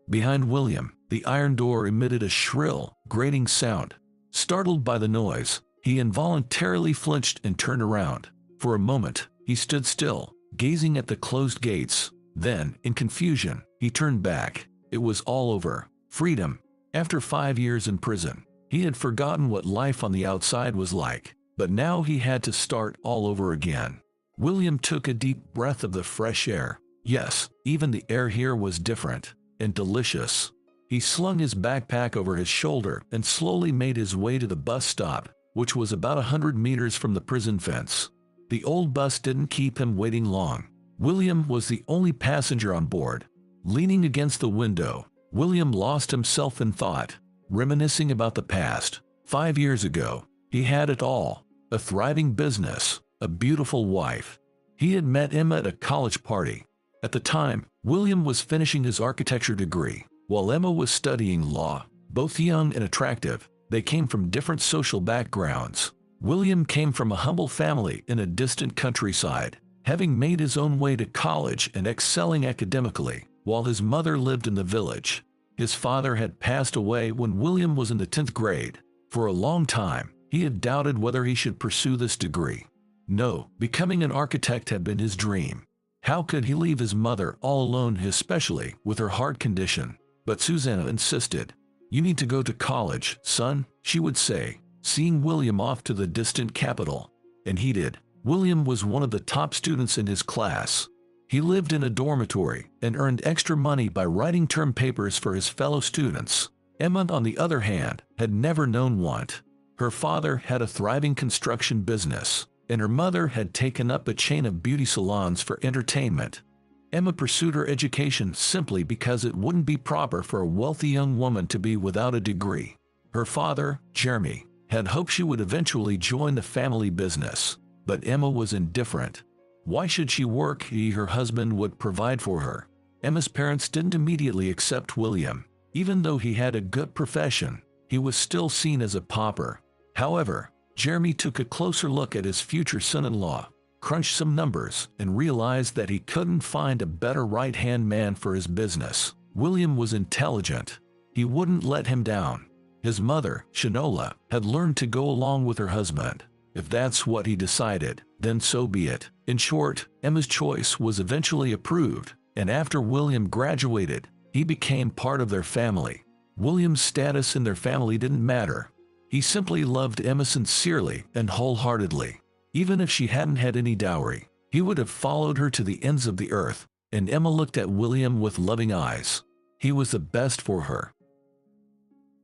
Behind William, the iron door emitted a shrill, grating sound. Startled by the noise, he involuntarily flinched and turned around. For a moment, he stood still, gazing at the closed gates. Then, in confusion, he turned back. It was all over. Freedom. After 5 years in prison, he had forgotten what life on the outside was like, but now he had to start all over again. William took a deep breath of the fresh air. Yes, even the air here was different and delicious. He slung his backpack over his shoulder and slowly made his way to the bus stop, which was about 100 meters from the prison fence. The old bus didn't keep him waiting long. William was the only passenger on board. Leaning against the window, William lost himself in thought, reminiscing about the past. 5 years ago, he had it all: a thriving business, a beautiful wife. He had met Emma at a college party. At the time, William was finishing his architecture degree, while Emma was studying law. Both young and attractive, they came from different social backgrounds. William came from a humble family in a distant countryside, having made his own way to college and excelling academically, while his mother lived in the village. His father had passed away when William was in the 10th grade. For a long time, he had doubted whether he should pursue this degree. No, becoming an architect had been his dream. How could he leave his mother all alone, especially with her heart condition? But Susanna insisted. "You need to go to college, son," she would say, seeing William off to the distant capital. And he did. William was one of the top students in his class. He lived in a dormitory and earned extra money by writing term papers for his fellow students. Emma, on the other hand, had never known want. Her father had a thriving construction business, and her mother had taken up a chain of beauty salons for entertainment. Emma pursued her education simply because it wouldn't be proper for a wealthy young woman to be without a degree. Her father, Jeremy, had hoped she would eventually join the family business, but Emma was indifferent. Why should she work? Her husband would provide for her. Emma's parents didn't immediately accept William. Even though he had a good profession, he was still seen as a pauper. However, Jeremy took a closer look at his future son-in-law, crunched some numbers, and realized that he couldn't find a better right-hand man for his business. William was intelligent. He wouldn't let him down. His mother, Shanola, had learned to go along with her husband. If that's what he decided, then so be it. In short, Emma's choice was eventually approved, and after William graduated, he became part of their family. William's status in their family didn't matter. He simply loved Emma sincerely and wholeheartedly. Even if she hadn't had any dowry, he would have followed her to the ends of the earth, and Emma looked at William with loving eyes. He was the best for her.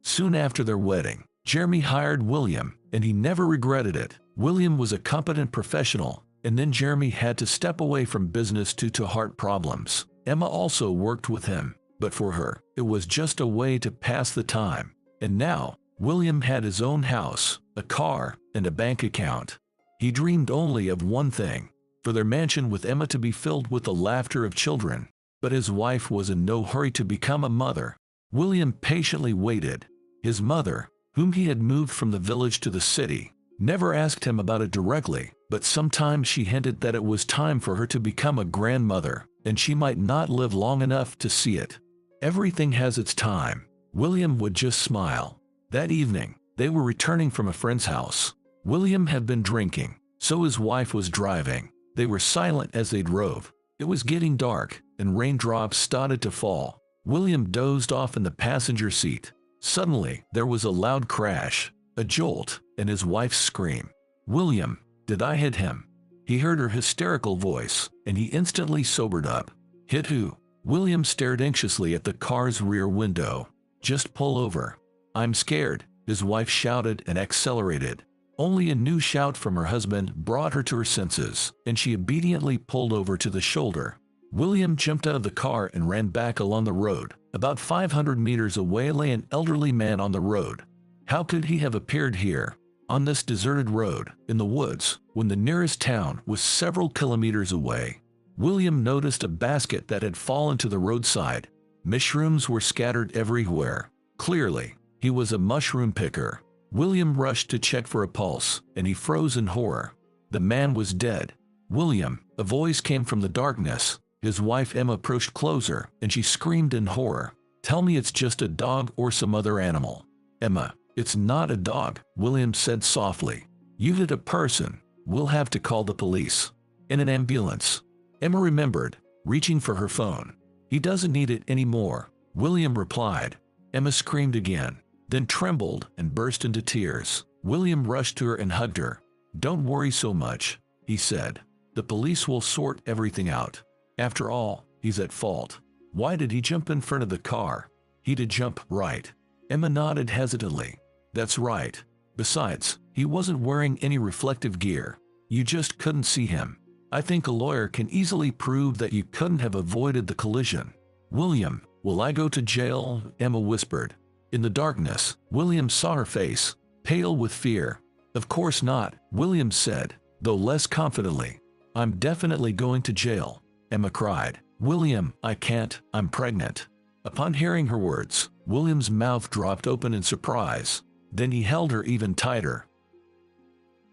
Soon after their wedding, Jeremy hired William, and he never regretted it. William was a competent professional, and then Jeremy had to step away from business due to heart problems. Emma also worked with him, but for her, it was just a way to pass the time. And now, William had his own house, a car, and a bank account. He dreamed only of one thing: for their mansion with Emma to be filled with the laughter of children. But his wife was in no hurry to become a mother. William patiently waited. His mother, whom he had moved from the village to the city, never asked him about it directly, but sometimes she hinted that it was time for her to become a grandmother, and she might not live long enough to see it. Everything has its time. William would just smile. That evening, they were returning from a friend's house. William had been drinking, so his wife was driving. They were silent as they drove. It was getting dark, and raindrops started to fall. William dozed off in the passenger seat. Suddenly, there was a loud crash, a jolt, and his wife's scream. "William, did I hit him?" He heard her hysterical voice, and he instantly sobered up. "Hit who?" William stared anxiously at the car's rear window. "Just pull over." "I'm scared," his wife shouted and accelerated. Only a new shout from her husband brought her to her senses, and she obediently pulled over to the shoulder. William jumped out of the car and ran back along the road. About 500 meters away lay an elderly man on the road. How could he have appeared here, on this deserted road, in the woods, when the nearest town was several kilometers away? William noticed a basket that had fallen to the roadside. Mushrooms were scattered everywhere. Clearly, he was a mushroom picker. William rushed to check for a pulse, and he froze in horror. The man was dead. "William," a voice came from the darkness. His wife Emma approached closer, and she screamed in horror. Tell me it's just a dog or some other animal. Emma, it's not a dog, William said softly. You hit a person. We'll have to call the police. In an ambulance. Emma remembered, reaching for her phone. He doesn't need it anymore, William replied. Emma screamed again, then trembled and burst into tears. William rushed to her and hugged her. Don't worry so much, he said. The police will sort everything out. After all, he's at fault. Why did he jump in front of the car? He did jump, right? Emma nodded hesitantly. That's right. Besides, he wasn't wearing any reflective gear. You just couldn't see him. I think a lawyer can easily prove that you couldn't have avoided the collision. William, will I go to jail? Emma whispered. In the darkness, William saw her face, pale with fear. Of course not, William said, though less confidently. I'm definitely going to jail, Emma cried. William, I can't, I'm pregnant. Upon hearing her words, William's mouth dropped open in surprise. Then he held her even tighter.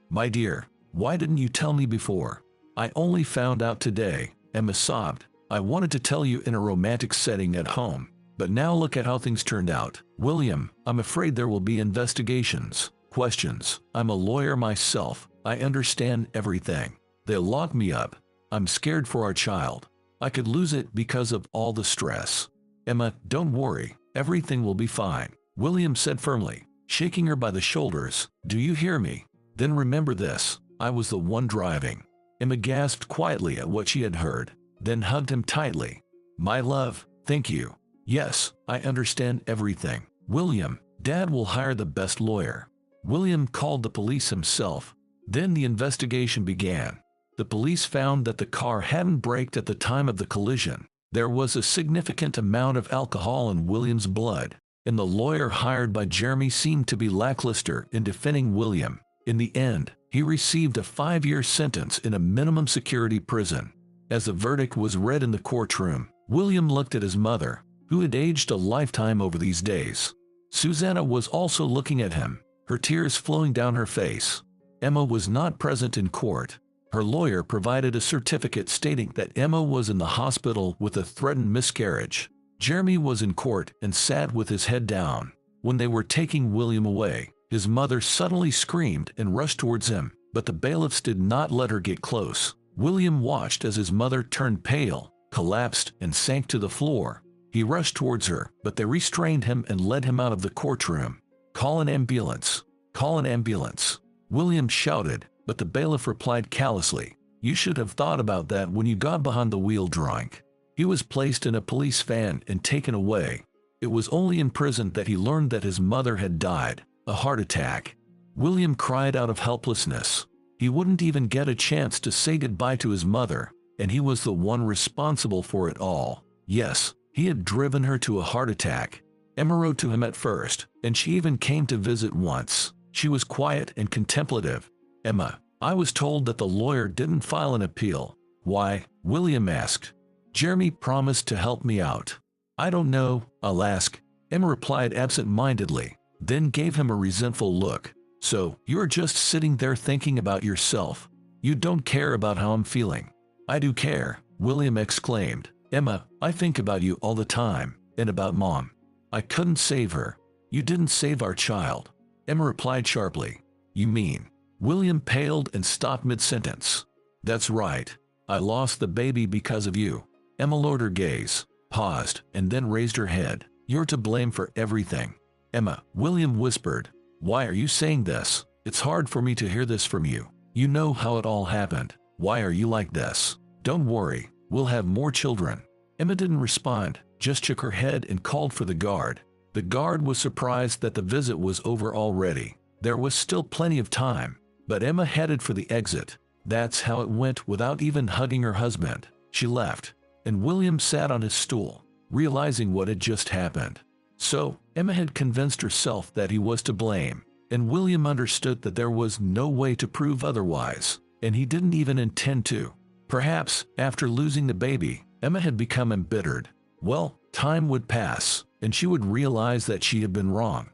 My dear, why didn't you tell me before? I only found out today, Emma sobbed. I wanted to tell you in a romantic setting at home, but now look at how things turned out. William, I'm afraid there will be investigations, questions. I'm a lawyer myself. I understand everything. They'll lock me up. I'm scared for our child. I could lose it because of all the stress. Emma, don't worry. Everything will be fine, William said firmly, shaking her by the shoulders. Do you hear me? Then remember this. I was the one driving. Emma gasped quietly at what she had heard, then hugged him tightly. My love, thank you. Yes, I understand everything. William, Dad will hire the best lawyer. William called the police himself. Then the investigation began. The police found that the car hadn't braked at the time of the collision. There was a significant amount of alcohol in William's blood, and the lawyer hired by Jeremy seemed to be lackluster in defending William. In the end, he received a 5-year sentence in a minimum security prison. As the verdict was read in the courtroom, William looked at his mother, who had aged a lifetime over these days. Susanna was also looking at him, her tears flowing down her face. Emma was not present in court. Her lawyer provided a certificate stating that Emma was in the hospital with a threatened miscarriage. Jeremy was in court and sat with his head down. When they were taking William away, his mother suddenly screamed and rushed towards him, but the bailiffs did not let her get close. William watched as his mother turned pale, collapsed, and sank to the floor. He rushed towards her, but they restrained him and led him out of the courtroom. Call an ambulance. Call an ambulance. William shouted, but the bailiff replied callously, You should have thought about that when you got behind the wheel drunk. He was placed in a police van and taken away. It was only in prison that he learned that his mother had died, a heart attack. William cried out of helplessness. He wouldn't even get a chance to say goodbye to his mother, and he was the one responsible for it all. Yes, he had driven her to a heart attack. Emma wrote to him at first, and she even came to visit once. She was quiet and contemplative. Emma, I was told that the lawyer didn't file an appeal. Why? William asked. Jeremy promised to help me out. I don't know, I'll ask. Emma replied absent-mindedly, then gave him a resentful look. So, you're just sitting there thinking about yourself. You don't care about how I'm feeling. I do care, William exclaimed. Emma, I think about you all the time, and about Mom. I couldn't save her. You didn't save our child. Emma replied sharply. You mean? William paled and stopped mid-sentence. That's right. I lost the baby because of you. Emma lowered her gaze, paused, and then raised her head. You're to blame for everything. Emma, William whispered. Why are you saying this? It's hard for me to hear this from you. You know how it all happened. Why are you like this? Don't worry, we'll have more children. Emma didn't respond, just shook her head and called for the guard. The guard was surprised that the visit was over already. There was still plenty of time, but Emma headed for the exit. That's how it went without even hugging her husband. She left, and William sat on his stool, realizing what had just happened. So, Emma had convinced herself that he was to blame, and William understood that there was no way to prove otherwise, and he didn't even intend to. Perhaps, after losing the baby, Emma had become embittered. Well, time would pass, and she would realize that she had been wrong.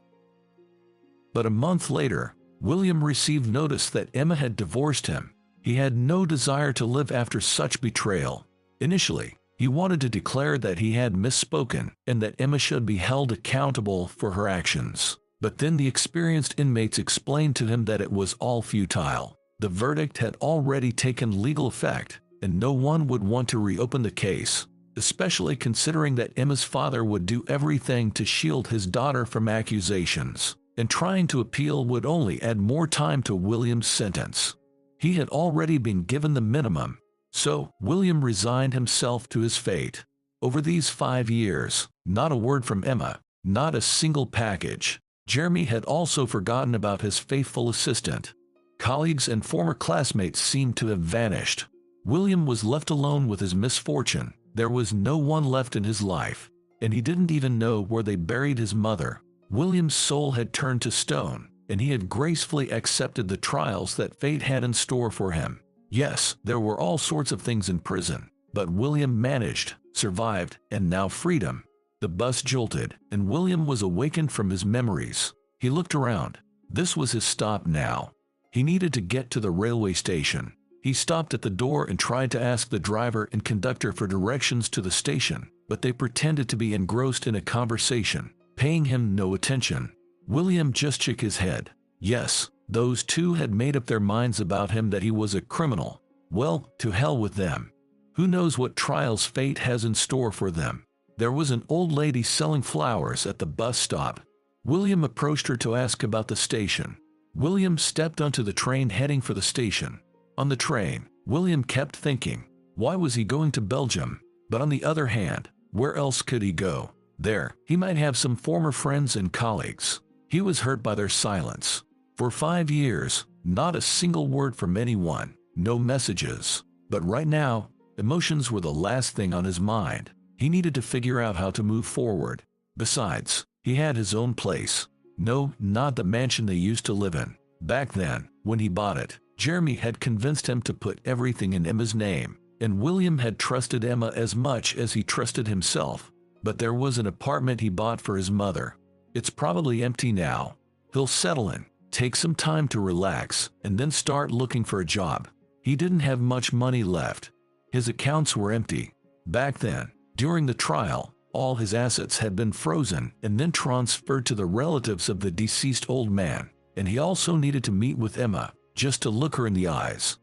But a month later, William received notice that Emma had divorced him. He had no desire to live after such betrayal. Initially, He wanted to declare that he had misspoken and that Emma should be held accountable for her actions. But then the experienced inmates explained to him that it was all futile. The verdict had already taken legal effect, and no one would want to reopen the case, especially considering that Emma's father would do everything to shield his daughter from accusations, and trying to appeal would only add more time to William's sentence. He had already been given the minimum, so William resigned himself to his fate. Over these 5 years, not a word from Emma, not a single package. Jeremy had also forgotten about his faithful assistant. Colleagues and former classmates seemed to have vanished. William was left alone with his misfortune. There was no one left in his life, and he didn't even know where they buried his mother. William's soul had turned to stone, and he had gracefully accepted the trials that fate had in store for him. Yes, there were all sorts of things in prison, but William managed, survived, and now freedom. The bus jolted, and William was awakened from his memories. He looked around. This was his stop now. He needed to get to the railway station. He stopped at the door and tried to ask the driver and conductor for directions to the station, but they pretended to be engrossed in a conversation, paying him no attention. William just shook his head. Yes, those two had made up their minds about him that he was a criminal. Well, to hell with them. Who knows what trials fate has in store for them? There was an old lady selling flowers at the bus stop. William approached her to ask about the station. William stepped onto the train heading for the station. On the train, William kept thinking, why was he going to Belgium? But on the other hand, where else could he go? There, he might have some former friends and colleagues. He was hurt by their silence. For 5 years, not a single word from anyone, no messages. But right now, emotions were the last thing on his mind. He needed to figure out how to move forward. Besides, he had his own place. No, not the mansion they used to live in. Back then, when he bought it, Jeremy had convinced him to put everything in Emma's name, and William had trusted Emma as much as he trusted himself. But there was an apartment he bought for his mother. It's probably empty now. He'll settle in, take some time to relax, and then start looking for a job. He didn't have much money left. His accounts were empty. Back then, during the trial, all his assets had been frozen and then transferred to the relatives of the deceased old man, and he also needed to meet with Emma, just to look her in the eyes.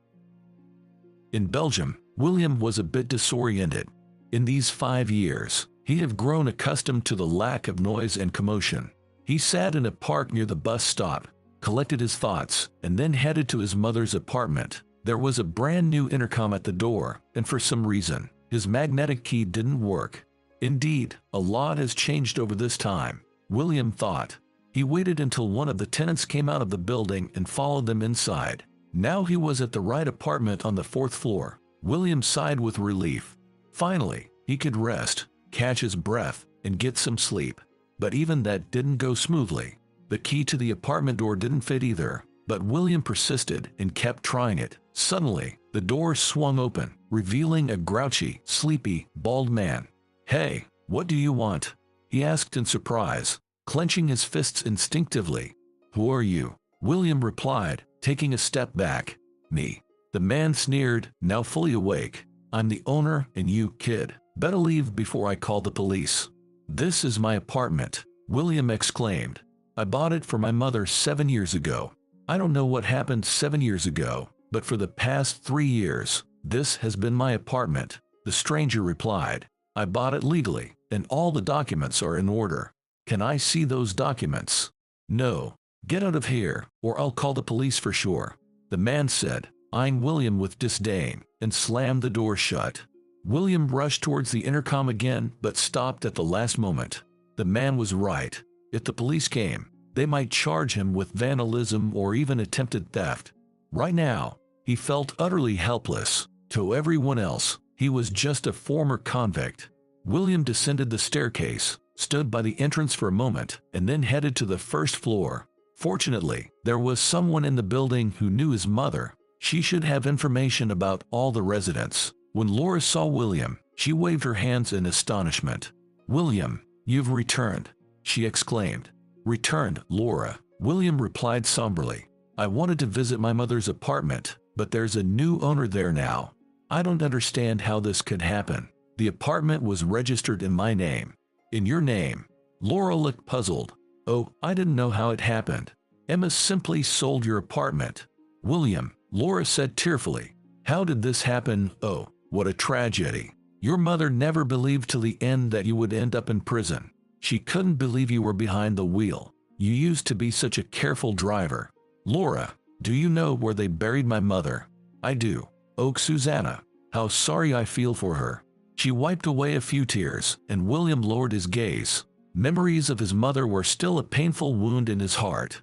In Belgium, William was a bit disoriented. In these 5 years, he had grown accustomed to the lack of noise and commotion. He sat in a park near the bus stop, collected his thoughts, and then headed to his mother's apartment. There was a brand new intercom at the door, and for some reason, his magnetic key didn't work. Indeed, a lot has changed over this time, William thought. He waited until one of the tenants came out of the building and followed them inside. Now he was at the right apartment on the 4th floor. William sighed with relief. Finally, he could rest, catch his breath, and get some sleep. But even that didn't go smoothly. The key to the apartment door didn't fit either, but William persisted and kept trying it. Suddenly, the door swung open, revealing a grouchy, sleepy, bald man. "Hey, what do you want?" he asked in surprise, clenching his fists instinctively. "Who are you?" William replied, taking a step back. "Me." The man sneered, now fully awake. "I'm the owner, and you, kid, better leave before I call the police." "This is my apartment," William exclaimed. "I bought it for my mother 7 years ago. I don't know what happened 7 years ago, but for the past 3 years, this has been my apartment." The stranger replied, "I bought it legally, and all the documents are in order. Can I see those documents?" "No. Get out of here, or I'll call the police for sure," the man said, eyeing William with disdain, and slammed the door shut. William rushed towards the intercom again, but stopped at the last moment. The man was right. If the police came, they might charge him with vandalism or even attempted theft. Right now, he felt utterly helpless. To everyone else, he was just a former convict. William descended the staircase, stood by the entrance for a moment, and then headed to the 1st floor. Fortunately, there was someone in the building who knew his mother. She should have information about all the residents. When Laura saw William, she waved her hands in astonishment. "William, you've returned," she exclaimed. "Returned, Laura," William replied somberly. "I wanted to visit my mother's apartment, but there's a new owner there now. I don't understand how this could happen. The apartment was registered in my name. In your name. Laura looked puzzled. Oh, I didn't know how it happened. Emma simply sold your apartment. William, Laura said tearfully. How did this happen? Oh, what a tragedy. Your mother never believed till the end that you would end up in prison. She couldn't believe you were behind the wheel. You used to be such a careful driver. Laura, do you know where they buried my mother? I do. Oh, Susanna, how sorry I feel for her. She wiped away a few tears, and William lowered his gaze. Memories of his mother were still a painful wound in his heart.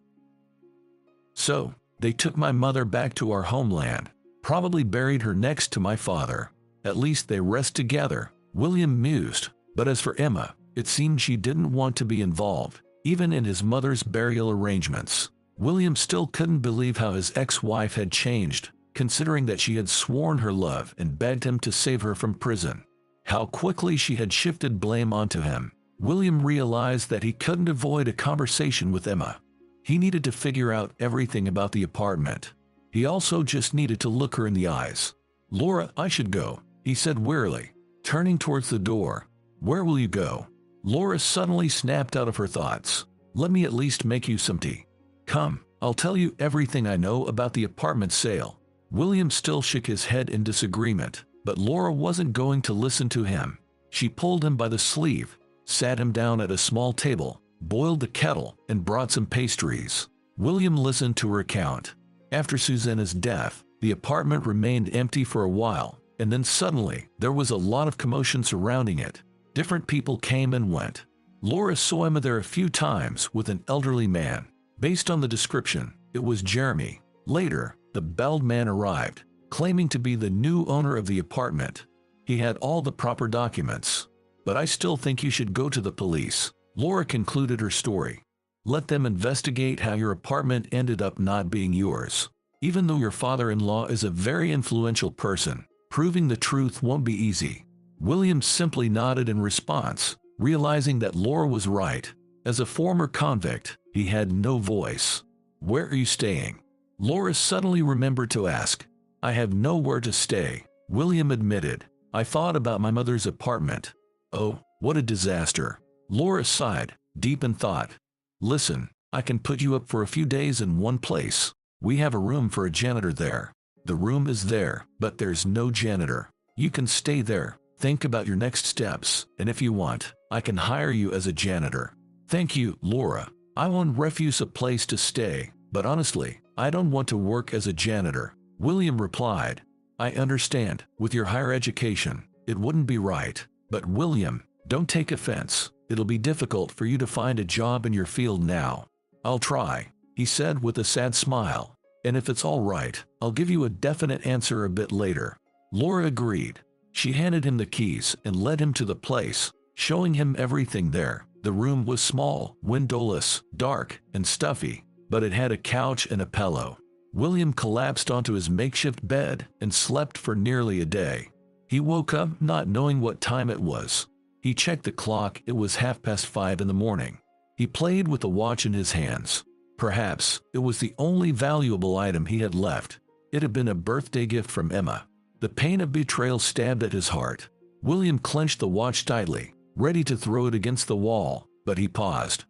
So, they took my mother back to our homeland, probably buried her next to my father. At least they rest together, William mused. But as for Emma, it seemed she didn't want to be involved, even in his mother's burial arrangements. William still couldn't believe how his ex-wife had changed, considering that she had sworn her love and begged him to save her from prison. How quickly she had shifted blame onto him. William realized that he couldn't avoid a conversation with Emma. He needed to figure out everything about the apartment. He also just needed to look her in the eyes. Laura, I should go, he said wearily, turning towards the door. Where will you go? Laura suddenly snapped out of her thoughts. Let me at least make you some tea. Come, I'll tell you everything I know about the apartment sale. William still shook his head in disagreement, but Laura wasn't going to listen to him. She pulled him by the sleeve, sat him down at a small table, boiled the kettle, and brought some pastries. William listened to her account. After Susanna's death, the apartment remained empty for a while, and then suddenly, there was a lot of commotion surrounding it. Different people came and went. Laura saw Emma there a few times with an elderly man. Based on the description, it was Jeremy. Later, the belled man arrived, claiming to be the new owner of the apartment. He had all the proper documents. But I still think you should go to the police. Laura concluded her story. Let them investigate how your apartment ended up not being yours. Even though your father-in-law is a very influential person, proving the truth won't be easy. William simply nodded in response, realizing that Laura was right. As a former convict, he had no voice. Where are you staying? Laura suddenly remembered to ask. I have nowhere to stay, William admitted. I thought about my mother's apartment. Oh, what a disaster. Laura sighed, deep in thought. Listen, I can put you up for a few days in one place. We have a room for a janitor there. The room is there, but there's no janitor. You can stay there, think about your next steps, and if you want, I can hire you as a janitor. Thank you, Laura. I want refuse a place to stay, but honestly, I don't want to work as a janitor. William replied. I understand, with your higher education, it wouldn't be right. But William, don't take offense. It'll be difficult for you to find a job in your field now. I'll try, he said with a sad smile. And if it's all right, I'll give you a definite answer a bit later. Laura agreed. She handed him the keys and led him to the place, showing him everything there. The room was small, windowless, dark, and stuffy, but it had a couch and a pillow. William collapsed onto his makeshift bed and slept for nearly a day. He woke up not knowing what time it was. He checked the clock, it was 5:30 in the morning. He played with the watch in his hands. Perhaps it was the only valuable item he had left. It had been a birthday gift from Emma. The pain of betrayal stabbed at his heart. William clenched the watch tightly, ready to throw it against the wall, but he paused.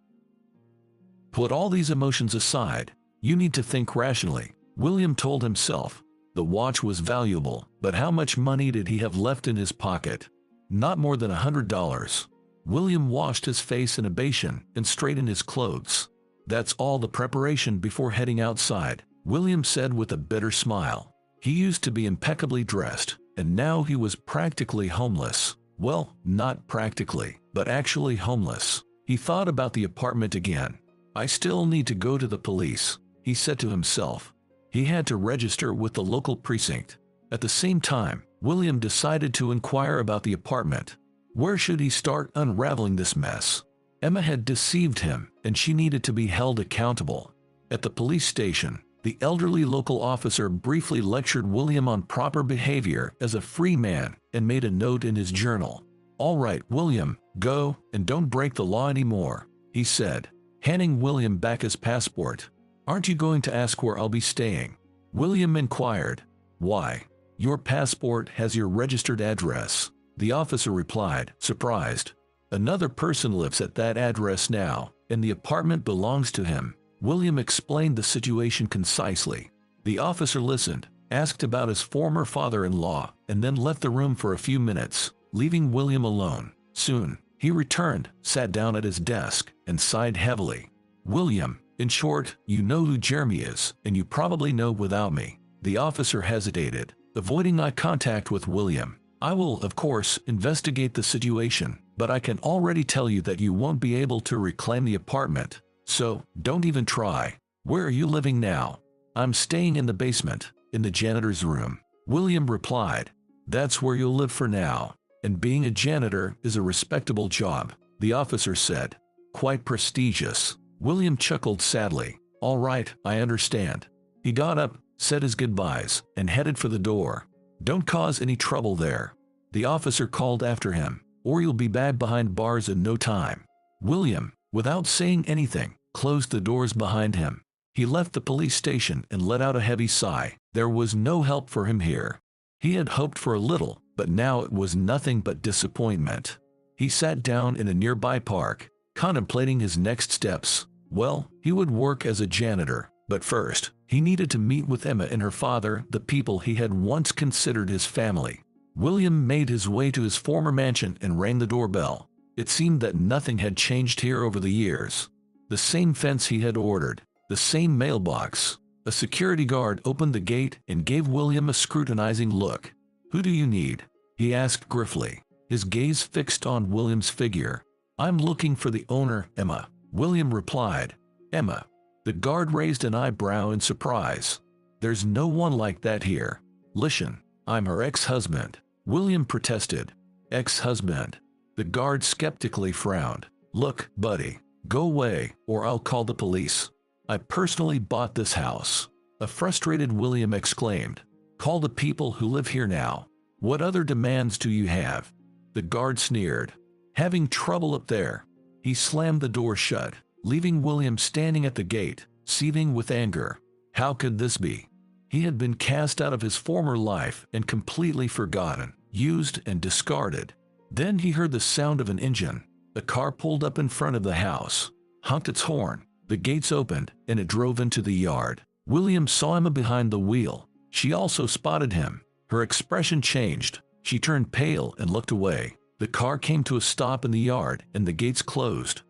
Put all these emotions aside. You need to think rationally, William told himself. The watch was valuable, but how much money did he have left in his pocket? Not more than $100. William washed his face in a basin and straightened his clothes. That's all the preparation before heading outside, William said with a bitter smile. He used to be impeccably dressed, and now he was practically homeless. Well, not practically, but actually homeless. He thought about the apartment again. I still need to go to the police, he said to himself. He had to register with the local precinct. At the same time, William decided to inquire about the apartment. Where should he start unraveling this mess? Emma had deceived him, and she needed to be held accountable. At the police station, the elderly local officer briefly lectured William on proper behavior as a free man and made a note in his journal. All right, William, go, and don't break the law anymore, he said, handing William back his passport. Aren't you going to ask where I'll be staying? William inquired. Why? Your passport has your registered address. The officer replied, surprised. Another person lives at that address now, and the apartment belongs to him. William explained the situation concisely. The officer listened, asked about his former father-in-law, and then left the room for a few minutes, leaving William alone. Soon, he returned, sat down at his desk, and sighed heavily. William, in short, you know who Jeremy is, and you probably know without me. The officer hesitated, avoiding eye contact with William. I will, of course, investigate the situation, but I can already tell you that you won't be able to reclaim the apartment, so don't even try. Where are you living now? I'm staying in the basement, in the janitor's room. William replied. That's where you'll live for now, and being a janitor is a respectable job, the officer said. Quite prestigious. William chuckled sadly. All right, I understand. He got up, said his goodbyes, and headed for the door. Don't cause any trouble there, the officer called after him, or you'll be back behind bars in no time. William, without saying anything, closed the doors behind him. He left the police station and let out a heavy sigh. There was no help for him here. He had hoped for a little, but now it was nothing but disappointment. He sat down in a nearby park, contemplating his next steps. Well, he would work as a janitor, but first, he needed to meet with Emma and her father, the people he had once considered his family. William made his way to his former mansion and rang the doorbell. It seemed that nothing had changed here over the years. The same fence he had ordered, the same mailbox. A security guard opened the gate and gave William a scrutinizing look. Who do you need? He asked gruffly, his gaze fixed on William's figure. I'm looking for the owner, Emma, William replied. Emma. The guard raised an eyebrow in surprise. There's no one like that here. Listen, I'm her ex-husband, William protested. Ex-husband. The guard skeptically frowned. Look, buddy, go away, or I'll call the police. I personally bought this house. A frustrated William exclaimed. Call the people who live here now. What other demands do you have? The guard sneered. Having trouble up there. He slammed the door shut, leaving William standing at the gate, seething with anger. How could this be? He had been cast out of his former life and completely forgotten, used and discarded. Then he heard the sound of an engine. A car pulled up in front of the house, honked its horn. The gates opened, and it drove into the yard. William saw Emma behind the wheel. She also spotted him. Her expression changed. She turned pale and looked away. The car came to a stop in the yard, and the gates closed.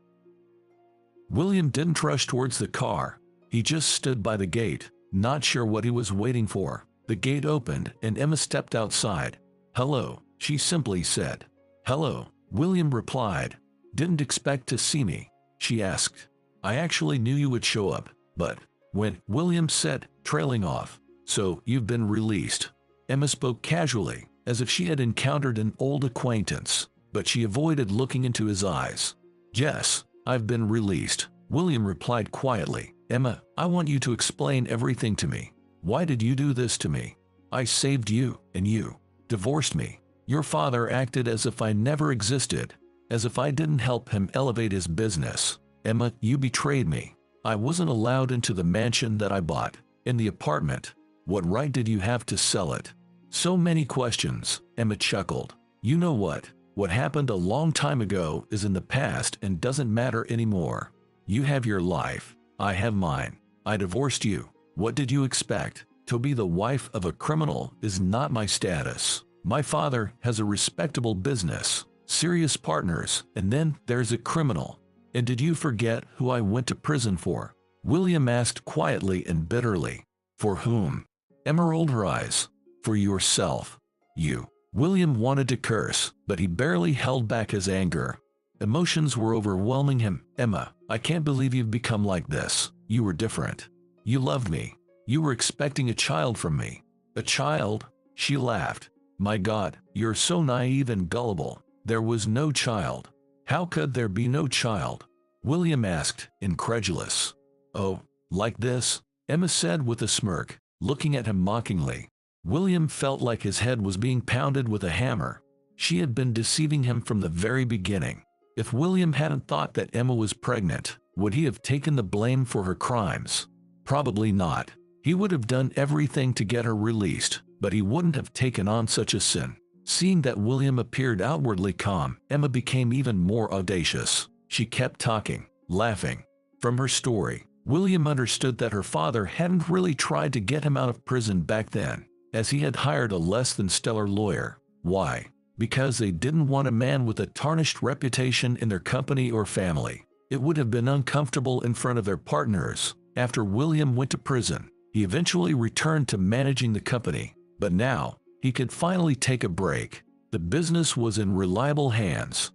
William didn't rush towards the car. He just stood by the gate, not sure what he was waiting for. The gate opened, and Emma stepped outside. Hello, she simply said. Hello, William replied. Didn't expect to see me, she asked. I actually knew you would show up, but when, William said, trailing off. So, you've been released. Emma spoke casually, as if she had encountered an old acquaintance, but she avoided looking into his eyes. Yes, I've been released, William replied quietly. Emma, I want you to explain everything to me. Why did you do this to me? I saved you, and you divorced me. Your father acted as if I never existed, as if I didn't help him elevate his business. Emma, you betrayed me. I wasn't allowed into the mansion that I bought, in the apartment. What right did you have to sell it? So many questions, Emma chuckled. You know what? What happened a long time ago is in the past and doesn't matter anymore. You have your life. I have mine. I divorced you. What did you expect? To be the wife of a criminal is not my status. My father has a respectable business, serious partners, and then there's a criminal. And did you forget who I went to prison for? William asked quietly and bitterly. For whom? Emma rolled her eyes. For yourself. You. William wanted to curse, but he barely held back his anger. Emotions were overwhelming him. Emma, I can't believe you've become like this. You were different. You loved me. You were expecting a child from me. A child? She laughed. My God, you're so naive and gullible. There was no child. How could there be no child? William asked, incredulous. Oh, like this? Emma said with a smirk, looking at him mockingly. William felt like his head was being pounded with a hammer. She had been deceiving him from the very beginning. If William hadn't thought that Emma was pregnant, would he have taken the blame for her crimes? Probably not. He would have done everything to get her released, but he wouldn't have taken on such a sin. Seeing that William appeared outwardly calm, Emma became even more audacious. She kept talking, laughing. From her story, William understood that her father hadn't really tried to get him out of prison back then, as he had hired a less than stellar lawyer. Why? Because they didn't want a man with a tarnished reputation in their company or family. It would have been uncomfortable in front of their partners. After William went to prison, he eventually returned to managing the company, but now he could finally take a break. The business was in reliable hands.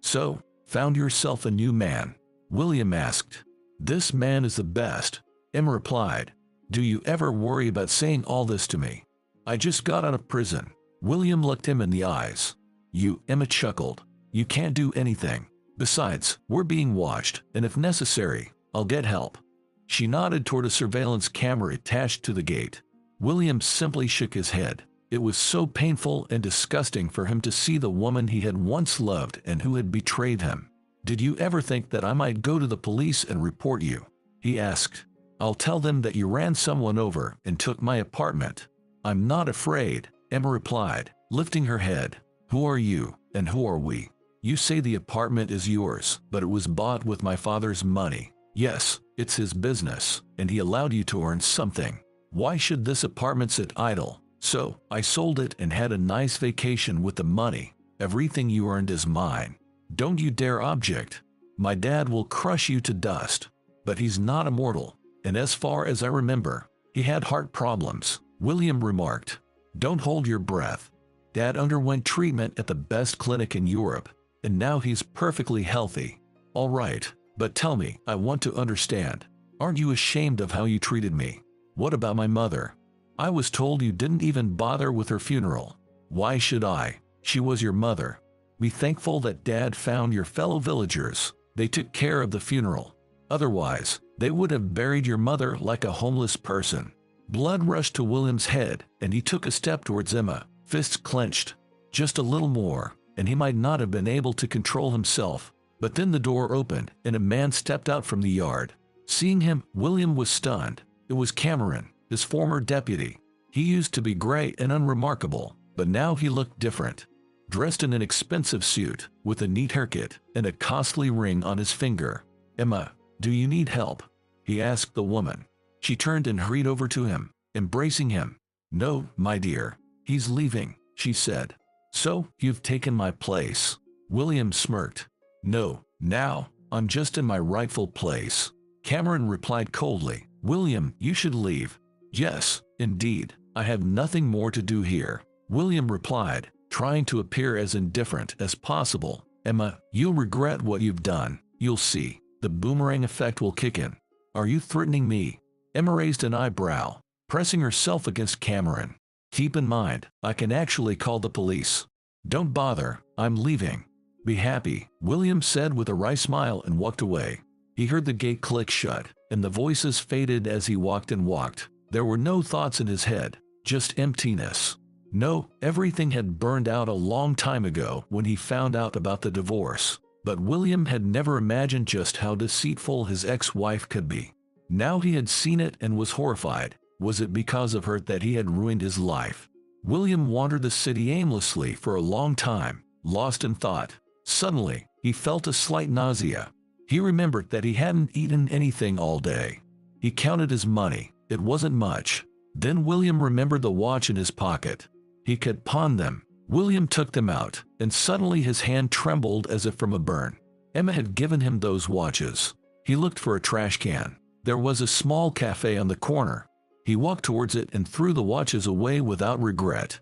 "So, found yourself a new man?" William asked. "This man is the best," Emma replied. "Do you ever worry about saying all this to me? I just got out of prison." William looked him in the eyes. "You," Emma chuckled. "You can't do anything. Besides, we're being watched, and if necessary, I'll get help." She nodded toward a surveillance camera attached to the gate. William simply shook his head. It was so painful and disgusting for him to see the woman he had once loved and who had betrayed him. "Did you ever think that I might go to the police and report you?" he asked. "I'll tell them that you ran someone over and took my apartment." "I'm not afraid," Emma replied, lifting her head. "Who are you, and who are we? You say the apartment is yours, but it was bought with my father's money. Yes, it's his business, and he allowed you to earn something. Why should this apartment sit idle? So, I sold it and had a nice vacation with the money. Everything you earned is mine. Don't you dare object. My dad will crush you to dust. But he's not immortal, and as far as I remember, he had heart problems," William remarked. "Don't hold your breath. Dad underwent treatment at the best clinic in Europe, and now he's perfectly healthy." "All right, but tell me, I want to understand. Aren't you ashamed of how you treated me? What about my mother? I was told you didn't even bother with her funeral." "Why should I? She was your mother. Be thankful that Dad found your fellow villagers. They took care of the funeral. Otherwise, they would have buried your mother like a homeless person." Blood rushed to William's head, and he took a step towards Emma, fists clenched. Just a little more, and he might not have been able to control himself. But then the door opened, and a man stepped out from the yard. Seeing him, William was stunned. It was Cameron, his former deputy. He used to be gray and unremarkable, but now he looked different. Dressed in an expensive suit, with a neat haircut and a costly ring on his finger. "Emma, do you need help?" he asked the woman. She turned and hurried over to him, embracing him. "No, my dear. He's leaving," she said. "So, you've taken my place." William smirked. "No, now, I'm just in my rightful place." Cameron replied coldly. "William, you should leave." "Yes, indeed, I have nothing more to do here," William replied, trying to appear as indifferent as possible. "Emma, you'll regret what you've done. You'll see. The boomerang effect will kick in." "Are you threatening me?" Emma raised an eyebrow, pressing herself against Cameron. "Keep in mind, I can actually call the police." "Don't bother, I'm leaving." "Be happy," William said with a wry smile and walked away. He heard the gate click shut, and the voices faded as he walked and walked. There were no thoughts in his head, just emptiness. No, everything had burned out a long time ago when he found out about the divorce. But William had never imagined just how deceitful his ex-wife could be. Now he had seen it and was horrified. Was it because of her that he had ruined his life? William wandered the city aimlessly for a long time, lost in thought. Suddenly, he felt a slight nausea. He remembered that he hadn't eaten anything all day. He counted his money. It wasn't much. Then William remembered the watch in his pocket. He could pawn them. William took them out, and suddenly his hand trembled as if from a burn. Emma had given him those watches. He looked for a trash can. There was a small cafe on the corner. He walked towards it and threw the watches away without regret.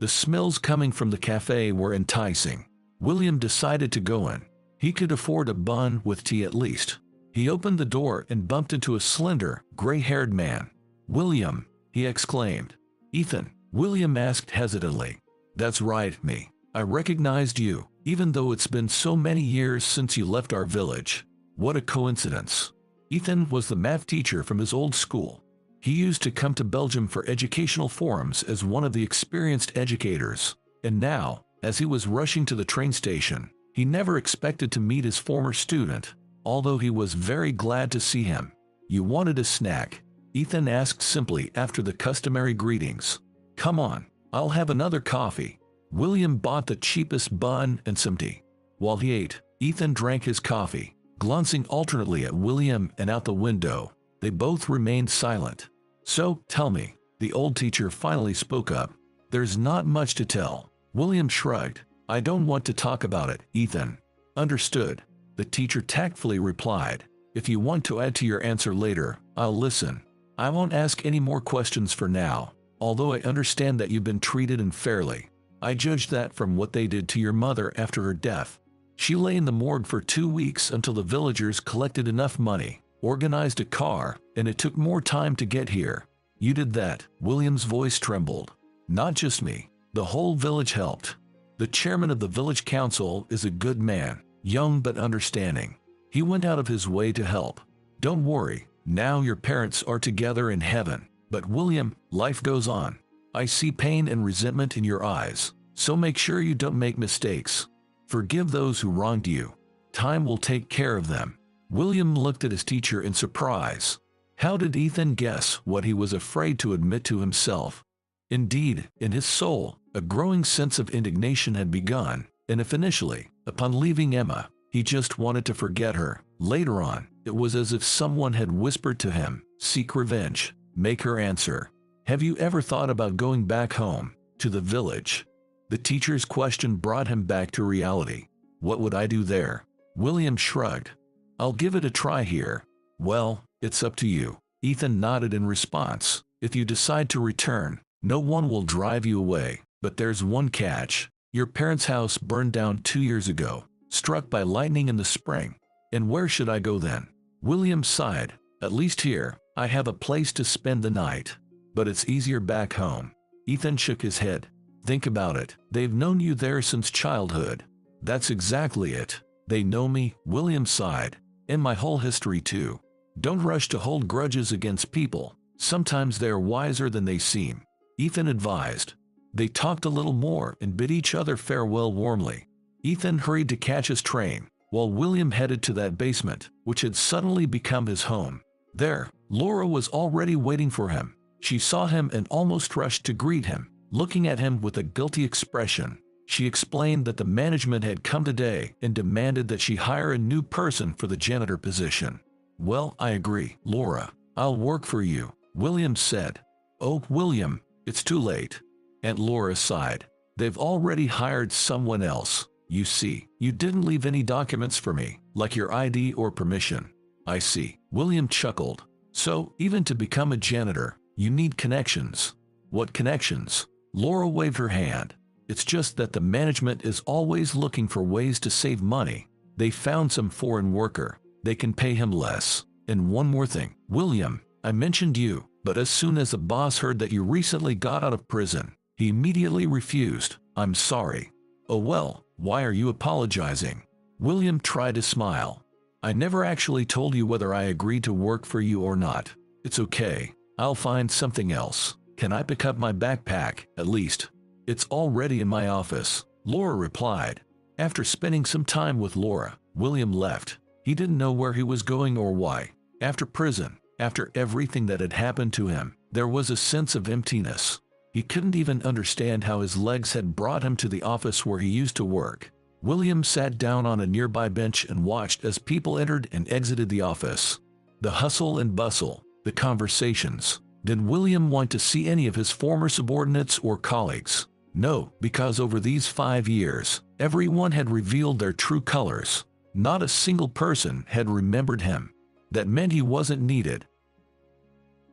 The smells coming from the cafe were enticing. William decided to go in. He could afford a bun with tea at least. He opened the door and bumped into a slender, gray-haired man. "William," he exclaimed. "Ethan," William asked hesitantly. "That's right, me. I recognized you, even though it's been so many years since you left our village. What a coincidence." Ethan was the math teacher from his old school. He used to come to Belgium for educational forums as one of the experienced educators. And now, as he was rushing to the train station, he never expected to meet his former student, although he was very glad to see him. "You wanted a snack?" Ethan asked simply after the customary greetings. "Come on, I'll have another coffee. William bought the cheapest bun and some tea. While he ate, Ethan drank his coffee, glancing alternately at William and out the window. They both remained silent. So, tell me, the old teacher finally spoke up. There's not much to tell. William shrugged. I don't want to talk about it, Ethan. Understood. The teacher tactfully replied. If you want to add to your answer later, I'll listen. I won't ask any more questions for now, although I understand that you've been treated unfairly. I judged that from what they did to your mother after her death. She lay in the morgue for 2 weeks until the villagers collected enough money, organized a car, and it took more time to get here. You did that. William's voice trembled. Not just me. The whole village helped. The chairman of the village council is a good man, young but understanding. He went out of his way to help. Don't worry, now your parents are together in heaven. But William, life goes on. I see pain and resentment in your eyes, so make sure you don't make mistakes. Forgive those who wronged you. Time will take care of them. William looked at his teacher in surprise. How did Ethan guess what he was afraid to admit to himself? Indeed, in his soul, a growing sense of indignation had begun, and if initially, upon leaving Emma, he just wanted to forget her, later on, it was as if someone had whispered to him, seek revenge, make her answer. Have you ever thought about going back home, to the village? The teacher's question brought him back to reality. What would I do there? William shrugged. I'll give it a try here. Well, it's up to you. Ethan nodded in response. If you decide to return, no one will drive you away. But there's one catch. Your parents' house burned down 2 years ago, struck by lightning in the spring. And where should I go then? William sighed. At least here, I have a place to spend the night. But it's easier back home. Ethan shook his head. Think about it. They've known you there since childhood. That's exactly it. They know me, William sighed. And my whole history too. Don't rush to hold grudges against people. Sometimes they're wiser than they seem. Ethan advised. They talked a little more and bid each other farewell warmly. Ethan hurried to catch his train, while William headed to that basement, which had suddenly become his home. There, Laura was already waiting for him. She saw him and almost rushed to greet him, looking at him with a guilty expression. She explained that the management had come today and demanded that she hire a new person for the janitor position. Well, I agree, Laura. I'll work for you, William said. Oh, William, it's too late. Aunt Laura sighed. They've already hired someone else. You see, you didn't leave any documents for me, like your ID or permission. I see. William chuckled. So, even to become a janitor, you need connections. What connections? Laura waved her hand. It's just that the management is always looking for ways to save money. They found some foreign worker. They can pay him less. And one more thing, William, I mentioned you, but as soon as the boss heard that you recently got out of prison, he immediately refused. I'm sorry. Oh well, why are you apologizing? William tried to smile. I never actually told you whether I agreed to work for you or not. It's okay. I'll find something else. Can I pick up my backpack, at least? It's already in my office, Laura replied. After spending some time with Laura, William left. He didn't know where he was going or why. After prison, after everything that had happened to him, there was a sense of emptiness. He couldn't even understand how his legs had brought him to the office where he used to work. William sat down on a nearby bench and watched as people entered and exited the office. The hustle and bustle, the conversations. Did William want to see any of his former subordinates or colleagues? No, because over these 5 years, everyone had revealed their true colors. Not a single person had remembered him. That meant he wasn't needed.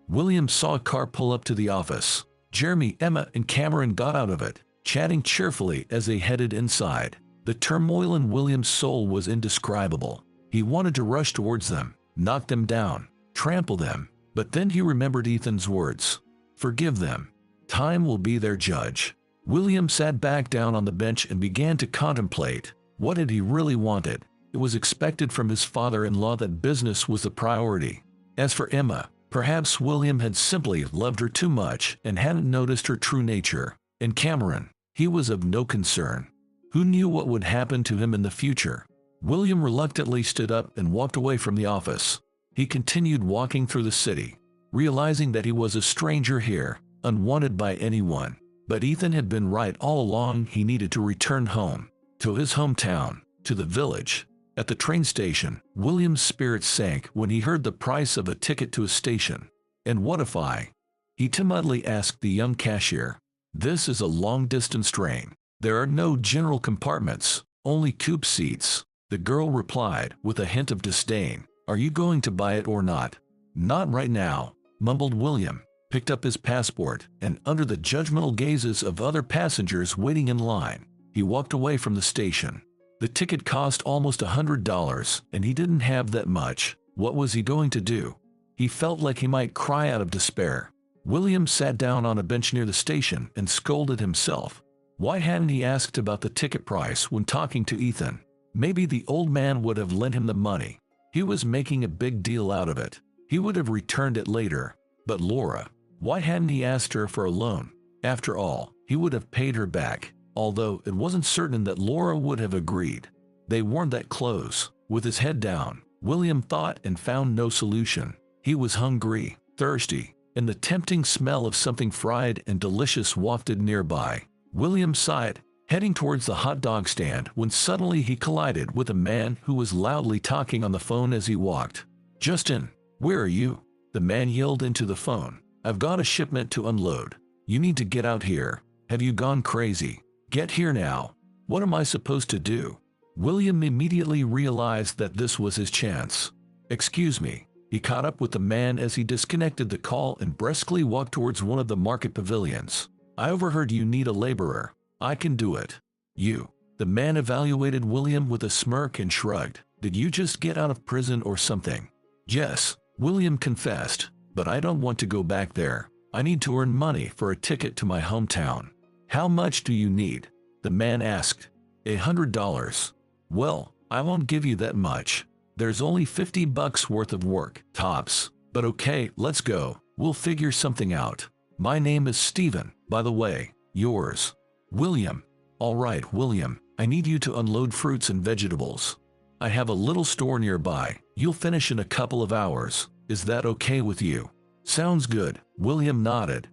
William saw a car pull up to the office. Jeremy, Emma, and Cameron got out of it, chatting cheerfully as they headed inside. The turmoil in William's soul was indescribable. He wanted to rush towards them, knock them down, trample them. But then he remembered Ethan's words. Forgive them. Time will be their judge. William sat back down on the bench and began to contemplate. What had he really wanted? It was expected from his father-in-law that business was the priority. As for Emma, perhaps William had simply loved her too much and hadn't noticed her true nature. And Cameron, he was of no concern. Who knew what would happen to him in the future? William reluctantly stood up and walked away from the office. He continued walking through the city, realizing that he was a stranger here, unwanted by anyone. But Ethan had been right all along. He needed to return home, to his hometown, to the village. At the train station, William's spirits sank when he heard the price of a ticket to a station. "And what if I?" he timidly asked the young cashier. "This is a long-distance train. There are no general compartments, only coupe seats," the girl replied with a hint of disdain. "Are you going to buy it or not?" "Not right now," mumbled William, picked up his passport, and under the judgmental gazes of other passengers waiting in line, he walked away from the station. The ticket cost almost $100, and he didn't have that much. What was he going to do? He felt like he might cry out of despair. William sat down on a bench near the station and scolded himself. Why hadn't he asked about the ticket price when talking to Ethan? Maybe the old man would have lent him the money. He was making a big deal out of it. He would have returned it later. But Laura, why hadn't he asked her for a loan? After all, he would have paid her back, although it wasn't certain that Laura would have agreed. They weren't that close. With his head down, William thought and found no solution. He was hungry, thirsty, and the tempting smell of something fried and delicious wafted nearby. William sighed, heading towards the hot dog stand when suddenly he collided with a man who was loudly talking on the phone as he walked. "Justin, where are you?" the man yelled into the phone. "I've got a shipment to unload. You need to get out here. Have you gone crazy? Get here now." "What am I supposed to do?" William immediately realized that this was his chance. "Excuse me." He caught up with the man as he disconnected the call and briskly walked towards one of the market pavilions. "I overheard you need a laborer. I can do it." "You?" The man evaluated William with a smirk and shrugged. "Did you just get out of prison or something?" "Yes," William confessed, "but I don't want to go back there. I need to earn money for a ticket to my hometown." "How much do you need?" the man asked. $100. "Well, I won't give you that much. There's only $50 worth of work, tops. But okay, let's go. We'll figure something out. My name is Steven, by the way. Yours?" "William." "All right, William. I need you to unload fruits and vegetables. I have a little store nearby. You'll finish in a couple of hours. Is that okay with you?" "Sounds good," William nodded.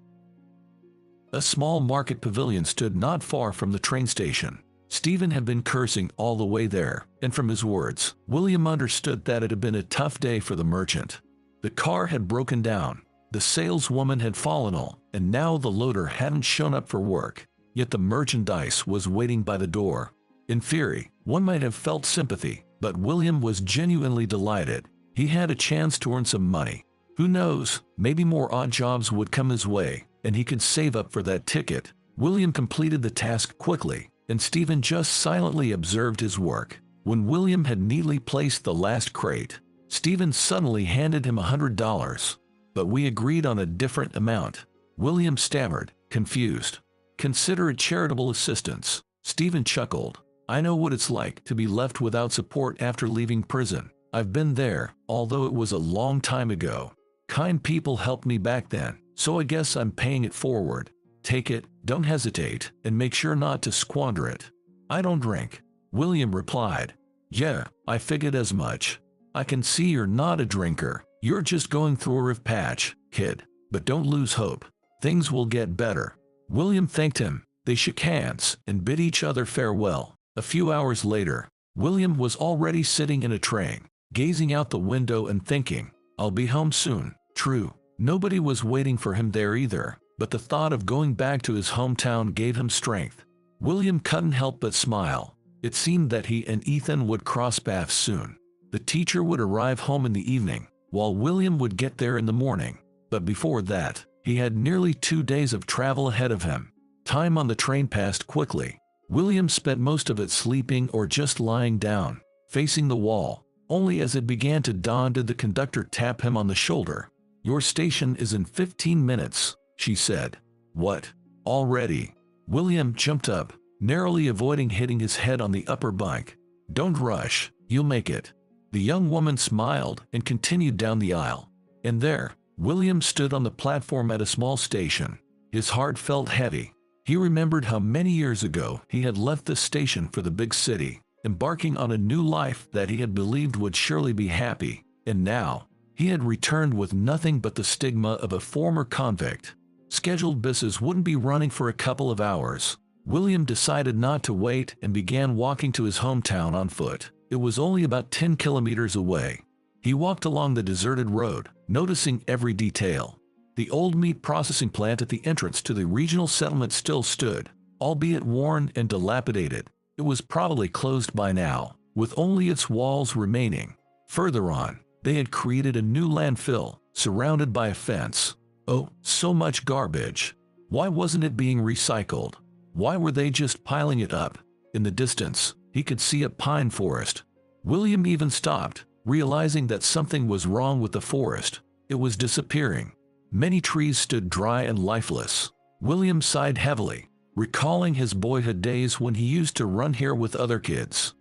A small market pavilion stood not far from the train station. Stephen had been cursing all the way there, and from his words, William understood that it had been a tough day for the merchant. The car had broken down, the saleswoman had fallen ill, and now the loader hadn't shown up for work. Yet the merchandise was waiting by the door. In theory, one might have felt sympathy, but William was genuinely delighted. He had a chance to earn some money. Who knows, maybe more odd jobs would come his way, and he could save up for that ticket. William completed the task quickly, and Stephen just silently observed his work. When William had neatly placed the last crate, Stephen suddenly handed him $100. "But we agreed on a different amount." William stammered, confused. "Consider it charitable assistance." Stephen chuckled. "I know what it's like to be left without support after leaving prison. I've been there, although it was a long time ago. Kind people helped me back then, so I guess I'm paying it forward. Take it, don't hesitate, and make sure not to squander it." "I don't drink," William replied. "Yeah, I figured as much. I can see you're not a drinker. You're just going through a rough patch, kid. But don't lose hope. Things will get better." William thanked him. They shook hands and bid each other farewell. A few hours later, William was already sitting in a train, gazing out the window and thinking, "I'll be home soon." True, nobody was waiting for him there either, but the thought of going back to his hometown gave him strength. William couldn't help but smile. It seemed that he and Ethan would cross paths soon. The teacher would arrive home in the evening, while William would get there in the morning. But before that, he had nearly 2 days of travel ahead of him. Time on the train passed quickly. William spent most of it sleeping or just lying down, facing the wall. Only as it began to dawn did the conductor tap him on the shoulder. "Your station is in 15 minutes, she said. "What? Already?" William jumped up, narrowly avoiding hitting his head on the upper bunk. "Don't rush, you'll make it." The young woman smiled and continued down the aisle. And there, William stood on the platform at a small station. His heart felt heavy. He remembered how many years ago he had left the station for the big city, embarking on a new life that he had believed would surely be happy. And now, he had returned with nothing but the stigma of a former convict. Scheduled buses wouldn't be running for a couple of hours. William decided not to wait and began walking to his hometown on foot. It was only about 10 kilometers away. He walked along the deserted road, noticing every detail. The old meat processing plant at the entrance to the regional settlement still stood, albeit worn and dilapidated. It was probably closed by now, with only its walls remaining. Further on, they had created a new landfill, surrounded by a fence. Oh, so much garbage. Why wasn't it being recycled? Why were they just piling it up? In the distance, he could see a pine forest. William even stopped, realizing that something was wrong with the forest. It was disappearing. Many trees stood dry and lifeless. William sighed heavily, recalling his boyhood days when he used to run here with other kids.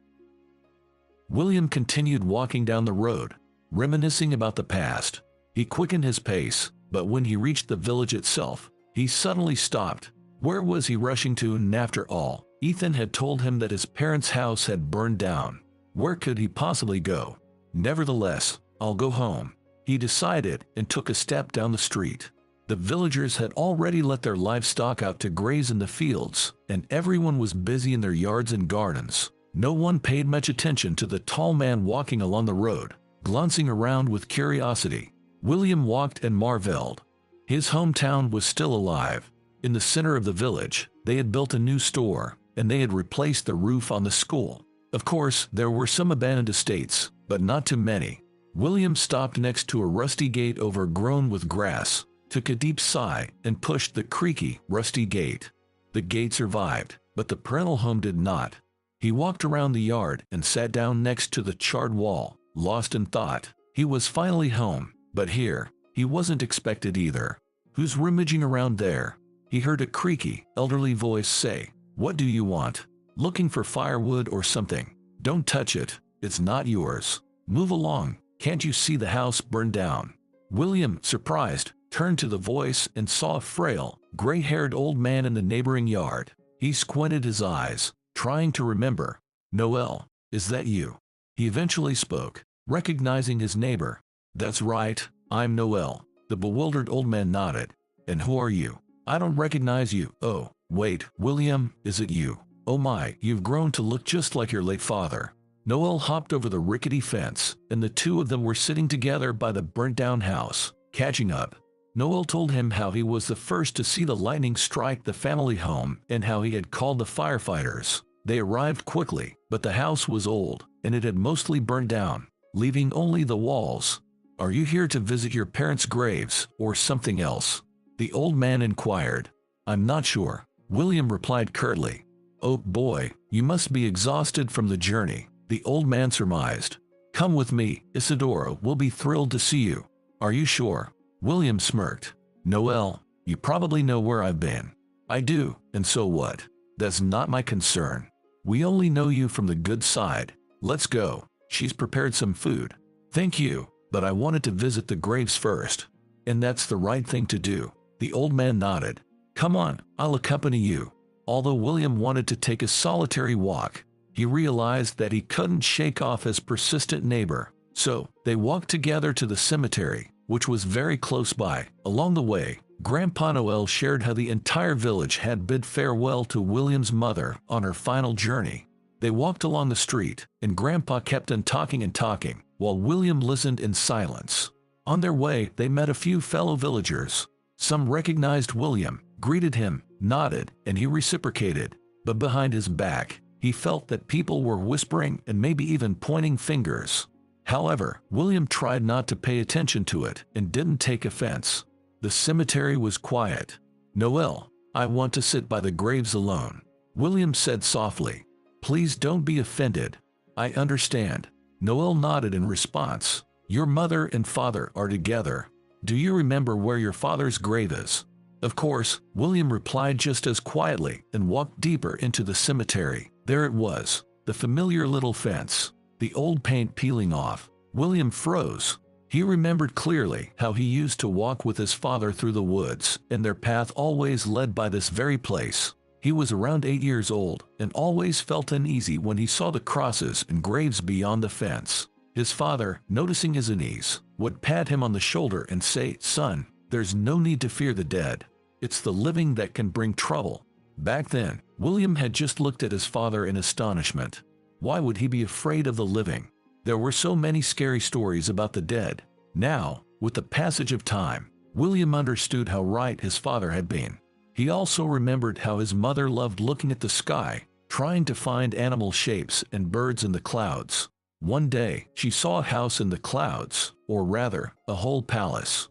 William continued walking down the road, reminiscing about the past. He quickened his pace, but when he reached the village itself, he suddenly stopped. Where was he rushing to? And after all, Ethan had told him that his parents' house had burned down. Where could he possibly go? Nevertheless, I'll go home, he decided, and took a step down the street. The villagers had already let their livestock out to graze in the fields, and everyone was busy in their yards and gardens. No one paid much attention to the tall man walking along the road, glancing around with curiosity. William walked and marveled. His hometown was still alive. In the center of the village, they had built a new store, and they had replaced the roof on the school. Of course, there were some abandoned estates, but not too many. William stopped next to a rusty gate overgrown with grass, took a deep sigh, and pushed the creaky, rusty gate. The gate survived, but the parental home did not. He walked around the yard and sat down next to the charred wall, lost in thought. He was finally home, but here, he wasn't expected either. Who's rummaging around there? He heard a creaky, elderly voice say, "What do you want? Looking for firewood or something? Don't touch it, it's not yours. Move along, can't you see the house burned down?" William, surprised, turned to the voice and saw a frail, gray-haired old man in the neighboring yard. He squinted his eyes, trying to remember. "Noel, is that you?" He eventually spoke, recognizing his neighbor. "That's right, I'm Noel." The bewildered old man nodded. "And who are you? I don't recognize you." "Oh, wait, William, is it you? Oh my, you've grown to look just like your late father." Noel hopped over the rickety fence, and the two of them were sitting together by the burnt-down house, catching up. Noel told him how he was the first to see the lightning strike the family home and how he had called the firefighters. They arrived quickly, but the house was old, and it had mostly burned down, leaving only the walls. "Are you here to visit your parents' graves, or something else?" the old man inquired. "I'm not sure," William replied curtly. "Oh boy, you must be exhausted from the journey," the old man surmised. "Come with me, Isadora will be thrilled to see you." "Are you sure?" William smirked. "Noel, you probably know where I've been." "I do, and so what? That's not my concern. We only know you from the good side. Let's go. She's prepared some food." "Thank you, but I wanted to visit the graves first." "And that's the right thing to do," the old man nodded. "Come on, I'll accompany you." Although William wanted to take a solitary walk, he realized that he couldn't shake off his persistent neighbor. So, they walked together to the cemetery, which was very close by. Along the way, Grandpa Noel shared how the entire village had bid farewell to William's mother on her final journey. They walked along the street, and Grandpa kept on talking and talking, while William listened in silence. On their way, they met a few fellow villagers. Some recognized William, greeted him, nodded, and he reciprocated. But behind his back, he felt that people were whispering and maybe even pointing fingers. However, William tried not to pay attention to it and didn't take offense. The cemetery was quiet. "Noel, I want to sit by the graves alone," William said softly. "Please don't be offended." "I understand." Noel nodded in response. "Your mother and father are together. Do you remember where your father's grave is?" Of course, William replied just as quietly and walked deeper into the cemetery. There it was, the familiar little fence, the old paint peeling off. William froze. He remembered clearly how he used to walk with his father through the woods, and their path always led by this very place. He was around 8 years old and always felt uneasy when he saw the crosses and graves beyond the fence. His father, noticing his unease, would pat him on the shoulder and say, "Son, there's no need to fear the dead. It's the living that can bring trouble. Back then, William had just looked at his father in astonishment. Why would he be afraid of the living? There were so many scary stories about the dead. Now, with the passage of time, William understood how right his father had been. He also remembered how his mother loved looking at the sky, trying to find animal shapes and birds in the clouds. One day, she saw a house in the clouds, or rather, a whole palace.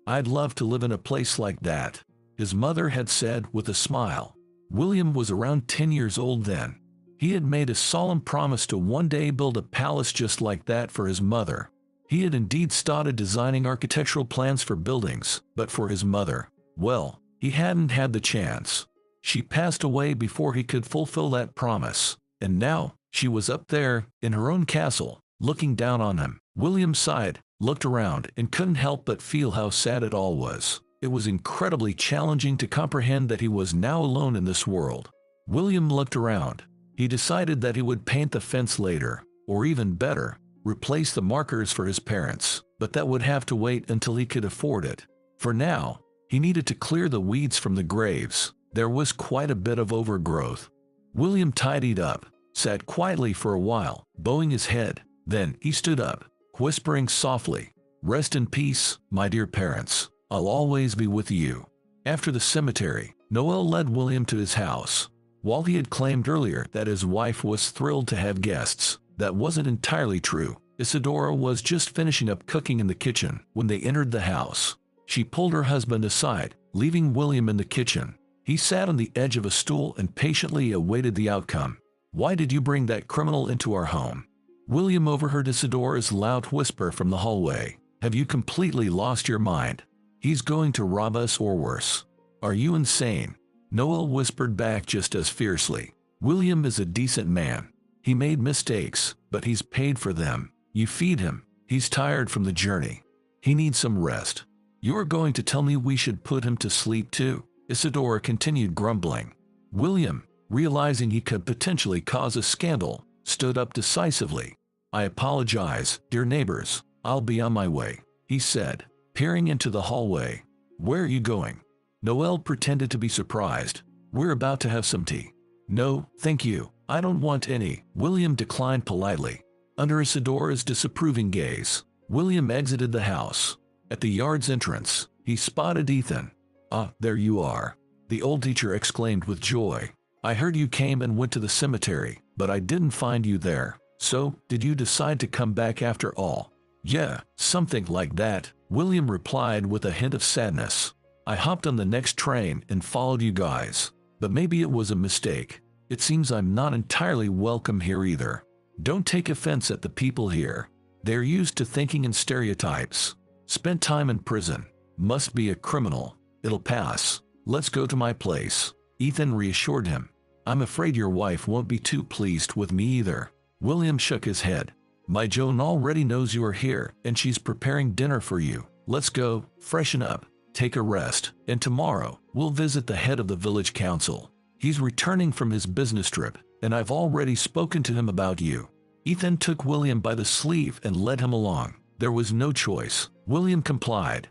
"I'd love to live in a place like that," his mother had said with a smile. William was around 10 years old then. He had made a solemn promise to one day build a palace just like that for his mother. He had indeed started designing architectural plans for buildings, but for his mother, well, he hadn't had the chance. She passed away before he could fulfill that promise, and now she was up there, in her own castle, looking down on him. William sighed, looked around, and couldn't help but feel how sad it all was. It was incredibly challenging to comprehend that he was now alone in this world. William looked around. He decided that he would paint the fence later, or even better, replace the markers for his parents, but that would have to wait until he could afford it. For now, he needed to clear the weeds from the graves. There was quite a bit of overgrowth. William tidied up, sat quietly for a while, bowing his head. Then he stood up, whispering softly, "Rest in peace, my dear parents. I'll always be with you." After the cemetery, Noel led William to his house. While he had claimed earlier that his wife was thrilled to have guests, that wasn't entirely true. Isadora was just finishing up cooking in the kitchen when they entered the house. She pulled her husband aside, leaving William in the kitchen. He sat on the edge of a stool and patiently awaited the outcome. "Why did you bring that criminal into our home?" William overheard Isadora's loud whisper from the hallway. "Have you completely lost your mind? He's going to rob us or worse. Are you insane?" Noel whispered back just as fiercely. "William is a decent man. He made mistakes, but he's paid for them. You feed him. He's tired from the journey. He needs some rest. You are going to tell me we should put him to sleep too?" Isadora continued grumbling. William, realizing he could potentially cause a scandal, stood up decisively. "I apologize, dear neighbors. I'll be on my way," he said, peering into the hallway. "Where are you going?" Noel pretended to be surprised. "We're about to have some tea." "No, thank you. I don't want any," William declined politely. Under Isadora's disapproving gaze, William exited the house. At the yard's entrance, he spotted Ethan. "Ah, there you are," the old teacher exclaimed with joy. "I heard you came and went to the cemetery, but I didn't find you there. So, did you decide to come back after all?" "Yeah, something like that," William replied with a hint of sadness. "I hopped on the next train and followed you guys. But maybe it was a mistake. It seems I'm not entirely welcome here either. Don't take offense at the people here. They're used to thinking in stereotypes. Spent time in prison. Must be a criminal. It'll pass. Let's go to my place." Ethan reassured him. "I'm afraid your wife won't be too pleased with me either." William shook his head. "My Joan already knows you are here, and she's preparing dinner for you. Let's go, freshen up, take a rest, and tomorrow, we'll visit the head of the village council. He's returning from his business trip, and I've already spoken to him about you." Ethan took William by the sleeve and led him along. There was no choice. William complied.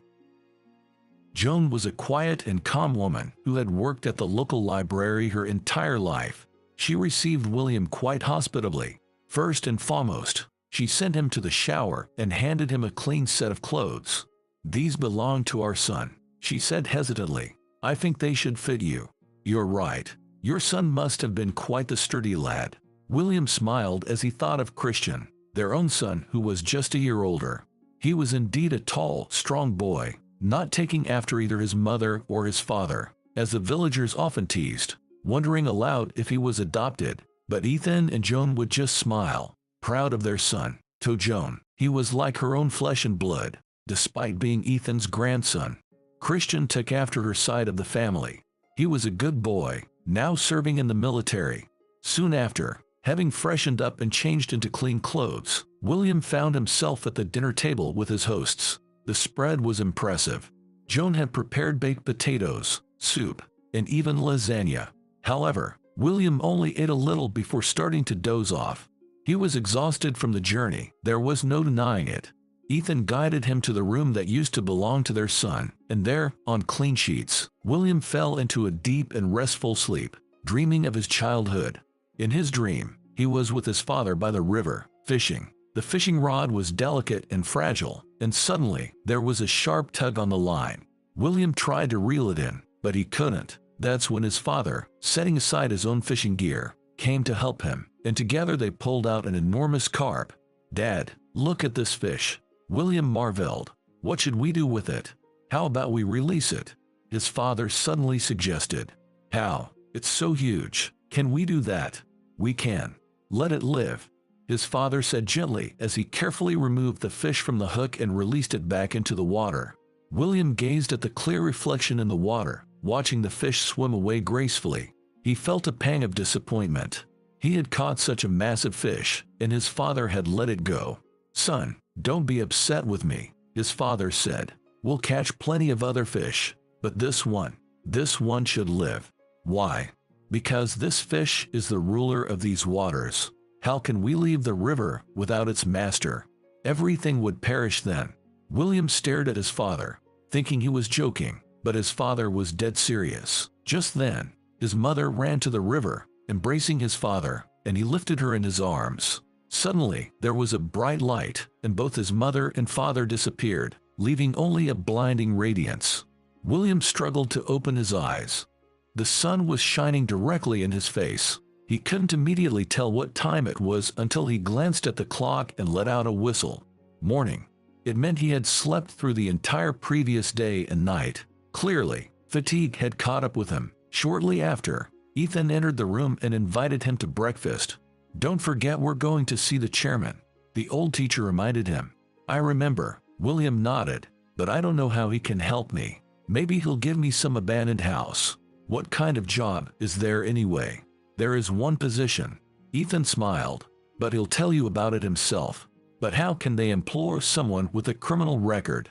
Joan was a quiet and calm woman who had worked at the local library her entire life. She received William quite hospitably. First and foremost, she sent him to the shower and handed him a clean set of clothes. "These belong to our son," she said hesitantly. "I think they should fit you." "You're right. Your son must have been quite the sturdy lad." William smiled as he thought of Christian, their own son who was just a year older. He was indeed a tall, strong boy, not taking after either his mother or his father, as the villagers often teased, wondering aloud if he was adopted. But Ethan and Joan would just smile, proud of their son. To Joan, he was like her own flesh and blood, despite being Ethan's grandson. Christian took after her side of the family. He was a good boy, now serving in the military. Soon after, having freshened up and changed into clean clothes, William found himself at the dinner table with his hosts. The spread was impressive. Joan had prepared baked potatoes, soup, and even lasagna. However, William only ate a little before starting to doze off. He was exhausted from the journey, there was no denying it. Ethan guided him to the room that used to belong to their son, and there, on clean sheets, William fell into a deep and restful sleep, dreaming of his childhood. In his dream, he was with his father by the river, fishing. The fishing rod was delicate and fragile, and suddenly, there was a sharp tug on the line. William tried to reel it in, but he couldn't. That's when his father, setting aside his own fishing gear, came to help him, and together they pulled out an enormous carp. "Dad, look at this fish," William marveled. "What should we do with it? How about we release it?" His father suddenly suggested. "How? It's so huge. Can we do that?" "We can. Let it live," his father said gently as he carefully removed the fish from the hook and released it back into the water. William gazed at the clear reflection in the water, watching the fish swim away gracefully. He felt a pang of disappointment. He had caught such a massive fish, and his father had let it go. "Son, don't be upset with me," his father said. "We'll catch plenty of other fish, but this one should live." "Why?" "Because this fish is the ruler of these waters. How can we leave the river without its master? Everything would perish then." William stared at his father, thinking he was joking, but his father was dead serious. Just then, his mother ran to the river, embracing his father, and he lifted her in his arms. Suddenly, there was a bright light, and both his mother and father disappeared, leaving only a blinding radiance. William struggled to open his eyes. The sun was shining directly in his face. He couldn't immediately tell what time it was until he glanced at the clock and let out a whistle. Morning. It meant he had slept through the entire previous day and night. Clearly, fatigue had caught up with him. Shortly after, Ethan entered the room and invited him to breakfast. "Don't forget we're going to see the chairman," the old teacher reminded him. "I remember," William nodded, "but I don't know how he can help me. Maybe he'll give me some abandoned house." "What kind of job is there anyway?" "There is one position." Ethan smiled. "But he'll tell you about it himself." "But how can they employ someone with a criminal record?"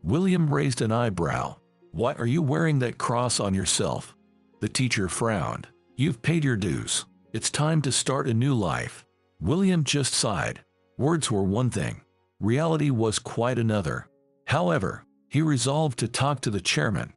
William raised an eyebrow. "Why are you wearing that cross on yourself?" The teacher frowned. "You've paid your dues. It's time to start a new life." William just sighed. Words were one thing. Reality was quite another. However, he resolved to talk to the chairman.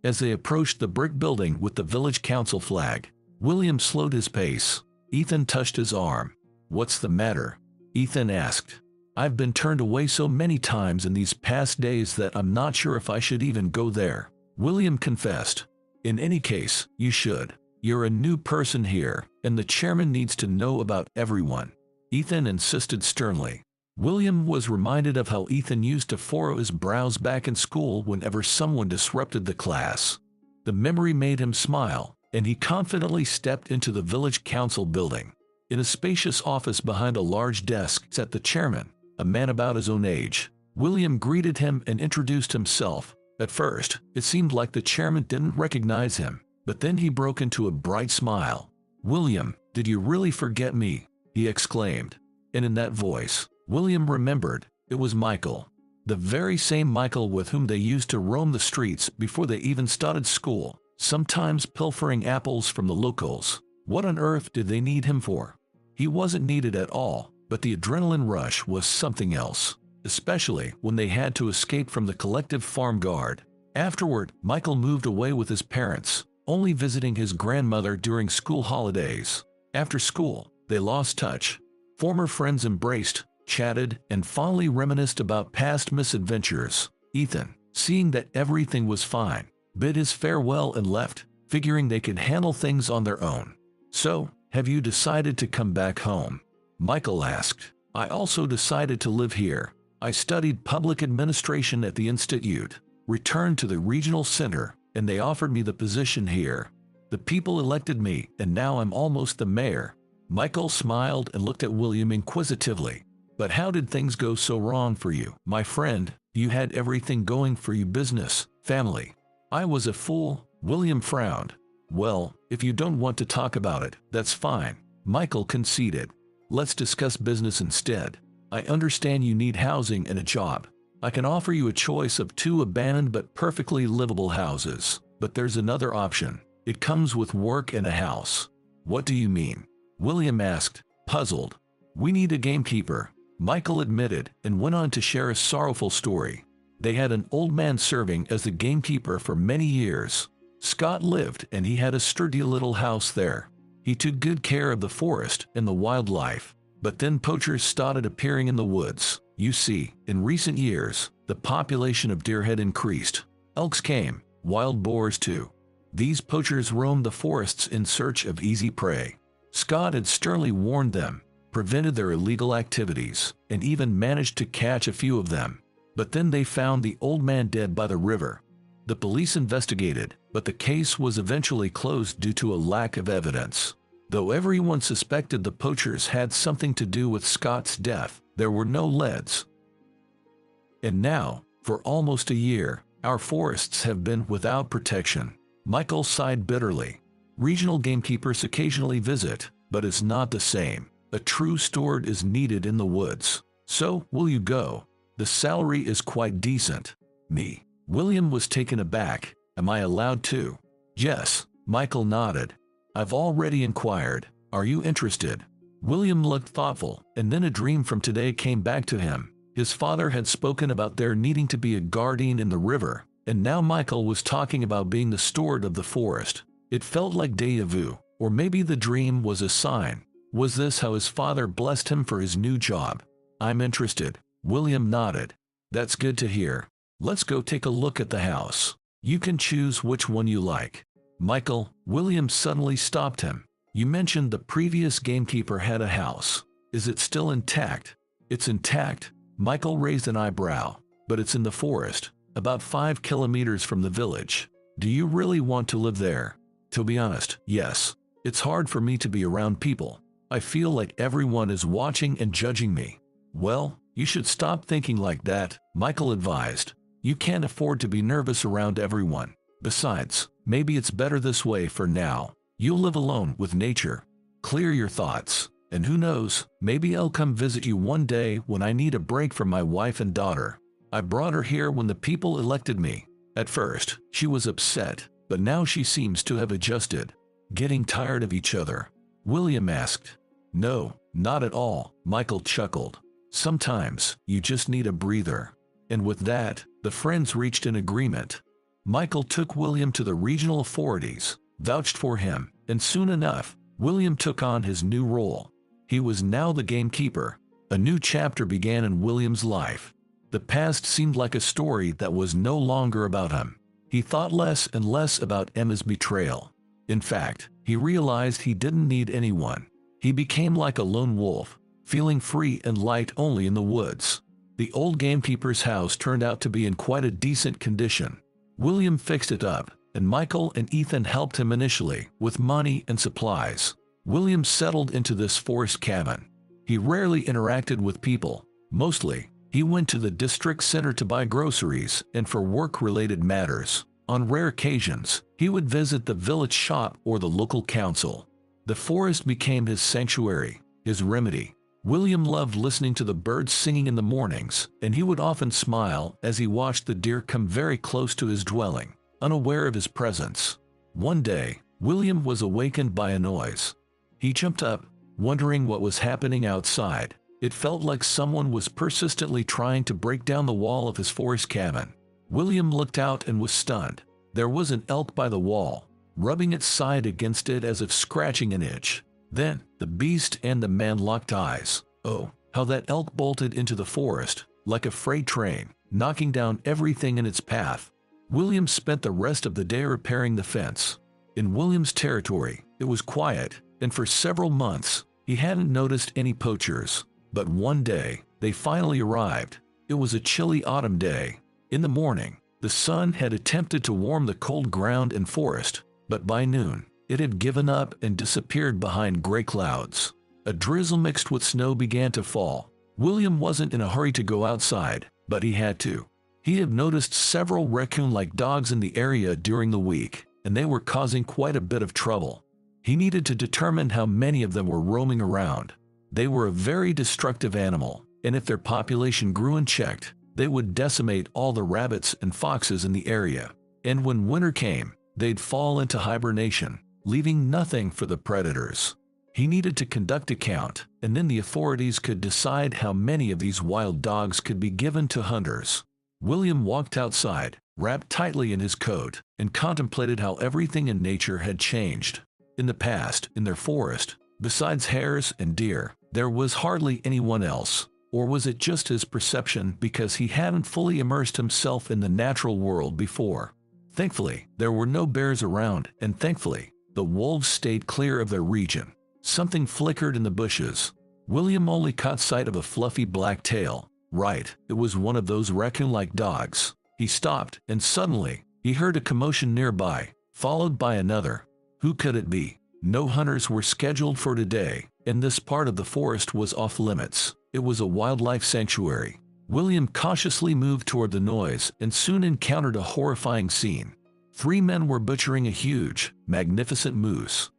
As they approached the brick building with the village council flag, William slowed his pace. Ethan touched his arm. "What's the matter?" Ethan asked. "I've been turned away so many times in these past days that I'm not sure if I should even go there," William confessed. "In any case, you should. You're a new person here, and the chairman needs to know about everyone," Ethan insisted sternly. William was reminded of how Ethan used to furrow his brows back in school whenever someone disrupted the class. The memory made him smile, and he confidently stepped into the village council building. In a spacious office behind a large desk sat the chairman, a man about his own age. William greeted him and introduced himself. At first, it seemed like the chairman didn't recognize him, but then he broke into a bright smile. "William, did you really forget me?" he exclaimed. And in that voice, William remembered, it was Michael. The very same Michael with whom they used to roam the streets before they even started school, sometimes pilfering apples from the locals. What on earth did they need him for? He wasn't needed at all, but the adrenaline rush was something else, especially when they had to escape from the collective farm guard. Afterward, Michael moved away with his parents, only visiting his grandmother during school holidays. After school, they lost touch. Former friends embraced, chatted, and fondly reminisced about past misadventures. Ethan, seeing that everything was fine, bid his farewell and left, figuring they could handle things on their own. "So, have you decided to come back home?" Michael asked. "I also decided to live here. I studied public administration at the institute, returned to the regional center, and they offered me the position here. The people elected me, and now I'm almost the mayor." Michael smiled and looked at William inquisitively. "But how did things go so wrong for you, my friend? You had everything going for you: business, family." "I was a fool," William frowned. "Well, if you don't want to talk about it, that's fine," Michael conceded. "Let's discuss business instead. I understand you need housing and a job. I can offer you a choice of 2 abandoned but perfectly livable houses. But there's another option. It comes with work and a house." "What do you mean?" William asked, puzzled. "We need a gamekeeper," Michael admitted and went on to share a sorrowful story. They had an old man serving as the gamekeeper for many years. Scott lived and he had a sturdy little house there. He took good care of the forest and the wildlife. But then poachers started appearing in the woods. You see, in recent years, the population of deer had increased. Elks came, wild boars too. These poachers roamed the forests in search of easy prey. Scott had sternly warned them, prevented their illegal activities, and even managed to catch a few of them. But then they found the old man dead by the river. The police investigated, but the case was eventually closed due to a lack of evidence. Though everyone suspected the poachers had something to do with Scott's death, there were no leads. And now, for almost a year, our forests have been without protection. Michael sighed bitterly. Regional gamekeepers occasionally visit, but it's not the same. A true steward is needed in the woods. So, will you go? The salary is quite decent. Me. William was taken aback. Am I allowed to? Yes, Michael nodded. I've already inquired. Are you interested? William looked thoughtful, and then a dream from today came back to him. His father had spoken about there needing to be a guardian in the river, and now Michael was talking about being the steward of the forest. It felt like déjà vu, or maybe the dream was a sign. Was this how his father blessed him for his new job? I'm interested. William nodded. That's good to hear. Let's go take a look at the house. You can choose which one you like. Michael, William suddenly stopped him. You mentioned the previous gamekeeper had a house. Is it still intact? It's intact. Michael raised an eyebrow. But it's in the forest, about 5 kilometers from the village. Do you really want to live there? To be honest, yes. It's hard for me to be around people. I feel like everyone is watching and judging me. Well, you should stop thinking like that, Michael advised. You can't afford to be nervous around everyone. Besides, maybe it's better this way for now. You'll live alone with nature. Clear your thoughts. And who knows, maybe I'll come visit you one day when I need a break from my wife and daughter. I brought her here when the people elected me. At first, she was upset, but now she seems to have adjusted. Getting tired of each other? William asked. No, not at all, Michael chuckled. Sometimes, you just need a breather. And with that, the friends reached an agreement. Michael took William to the regional authorities, vouched for him, and soon enough, William took on his new role. He was now the gamekeeper. A new chapter began in William's life. The past seemed like a story that was no longer about him. He thought less and less about Emma's betrayal. In fact, he realized he didn't need anyone. He became like a lone wolf, feeling free and light only in the woods. The old gamekeeper's house turned out to be in quite a decent condition. William fixed it up, and Michael and Ethan helped him initially with money and supplies. William settled into this forest cabin. He rarely interacted with people. Mostly, he went to the district center to buy groceries and for work-related matters. On rare occasions, he would visit the village shop or the local council. The forest became his sanctuary, his remedy. William loved listening to the birds singing in the mornings, and he would often smile as he watched the deer come very close to his dwelling, unaware of his presence. One day, William was awakened by a noise. He jumped up, wondering what was happening outside. It felt like someone was persistently trying to break down the wall of his forest cabin. William looked out and was stunned. There was an elk by the wall, rubbing its side against it as if scratching an itch. Then, the beast and the man locked eyes. Oh, how that elk bolted into the forest, like a freight train, knocking down everything in its path. William spent the rest of the day repairing the fence. In William's territory, it was quiet, and for several months, he hadn't noticed any poachers. But one day, they finally arrived. It was a chilly autumn day. In the morning, the sun had attempted to warm the cold ground and forest, but by noon, it had given up and disappeared behind gray clouds. A drizzle mixed with snow began to fall. William wasn't in a hurry to go outside, but he had to. He had noticed several raccoon-like dogs in the area during the week, and they were causing quite a bit of trouble. He needed to determine how many of them were roaming around. They were a very destructive animal, and if their population grew unchecked, they would decimate all the rabbits and foxes in the area. And when winter came, they'd fall into hibernation, leaving nothing for the predators. He needed to conduct a count, and then the authorities could decide how many of these wild dogs could be given to hunters. William walked outside, wrapped tightly in his coat, and contemplated how everything in nature had changed. In the past, in their forest, besides hares and deer, there was hardly anyone else. Or was it just his perception because he hadn't fully immersed himself in the natural world before? Thankfully, there were no bears around, and thankfully, the wolves stayed clear of their region. Something flickered in the bushes. William only caught sight of a fluffy black tail. Right, it was one of those raccoon-like dogs. He stopped, and suddenly, he heard a commotion nearby, followed by another. Who could it be? No hunters were scheduled for today, and this part of the forest was off limits. It was a wildlife sanctuary. William cautiously moved toward the noise and soon encountered a horrifying scene. 3 men were butchering a huge, magnificent moose.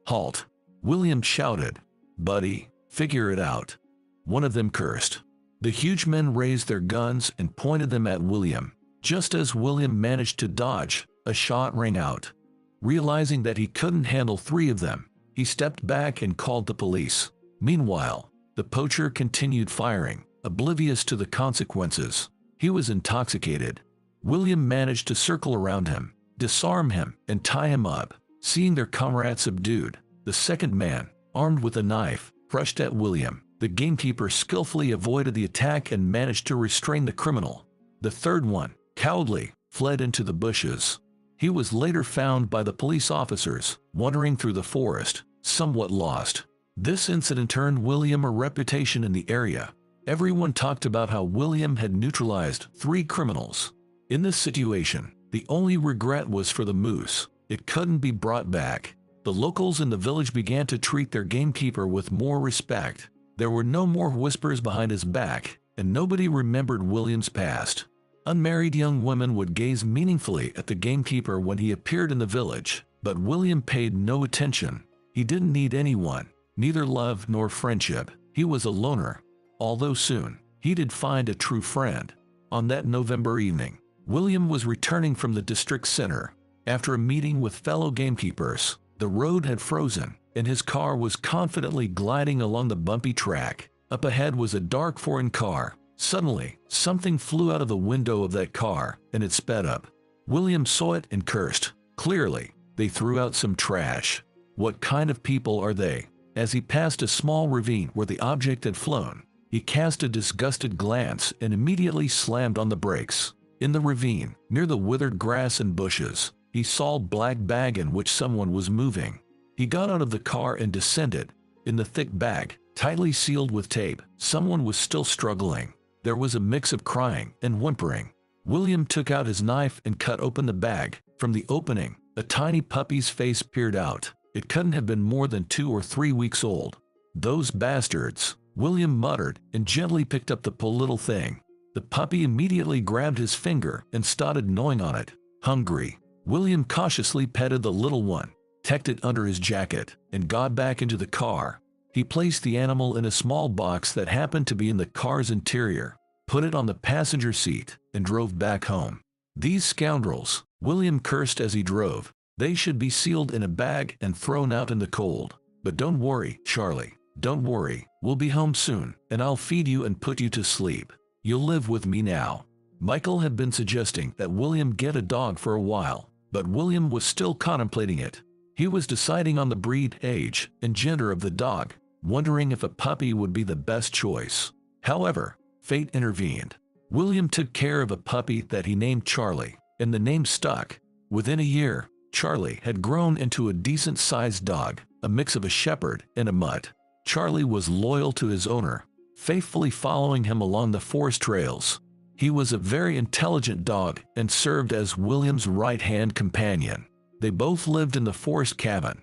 "Halt!" William shouted. "Buddy, figure it out." One of them cursed. The huge men raised their guns and pointed them at William. Just as William managed to dodge, a shot rang out. Realizing that he couldn't handle 3 of them, he stepped back and called the police. Meanwhile, the poacher continued firing, oblivious to the consequences. He was intoxicated. William managed to circle around him, disarm him, and tie him up. Seeing their comrade subdued, the second man, armed with a knife, rushed at William. The gamekeeper skillfully avoided the attack and managed to restrain the criminal. The third one, cowardly, fled into the bushes. He was later found by the police officers, wandering through the forest, somewhat lost. This incident earned William a reputation in the area. Everyone talked about how William had neutralized 3 criminals. In this situation, the only regret was for the moose. It couldn't be brought back. The locals in the village began to treat their gamekeeper with more respect. There were no more whispers behind his back, and nobody remembered William's past. Unmarried young women would gaze meaningfully at the gamekeeper when he appeared in the village, but William paid no attention. He didn't need anyone, neither love nor friendship. He was a loner. Although soon, he did find a true friend. On that November evening, William was returning from the district center. After a meeting with fellow gamekeepers, the road had frozen, and his car was confidently gliding along the bumpy track. Up ahead was a dark foreign car. Suddenly, something flew out of the window of that car, and it sped up. William saw it and cursed. Clearly, they threw out some trash. What kind of people are they? As he passed a small ravine where the object had flown, he cast a disgusted glance and immediately slammed on the brakes. In the ravine, near the withered grass and bushes, he saw a black bag in which someone was moving. He got out of the car and descended. In the thick bag, tightly sealed with tape, someone was still struggling. There was a mix of crying and whimpering. William took out his knife and cut open the bag. From the opening, a tiny puppy's face peered out. It couldn't have been more than 2 or 3 weeks old. "Those bastards," William muttered and gently picked up the poor little thing. The puppy immediately grabbed his finger and started gnawing on it. Hungry, William cautiously petted the little one, tucked it under his jacket, and got back into the car. He placed the animal in a small box that happened to be in the car's interior, put it on the passenger seat, and drove back home. "These scoundrels," William cursed as he drove. "They should be sealed in a bag and thrown out in the cold. But don't worry, Charlie. Don't worry. We'll be home soon, and I'll feed you and put you to sleep. You'll live with me now." Michael had been suggesting that William get a dog for a while, but William was still contemplating it. He was deciding on the breed, age, and gender of the dog, wondering if a puppy would be the best choice. However, fate intervened. William took care of a puppy that he named Charlie, and the name stuck. Within a year, Charlie had grown into a decent-sized dog, a mix of a shepherd and a mutt. Charlie was loyal to his owner, faithfully following him along the forest trails. He was a very intelligent dog and served as William's right-hand companion. They both lived in the forest cabin.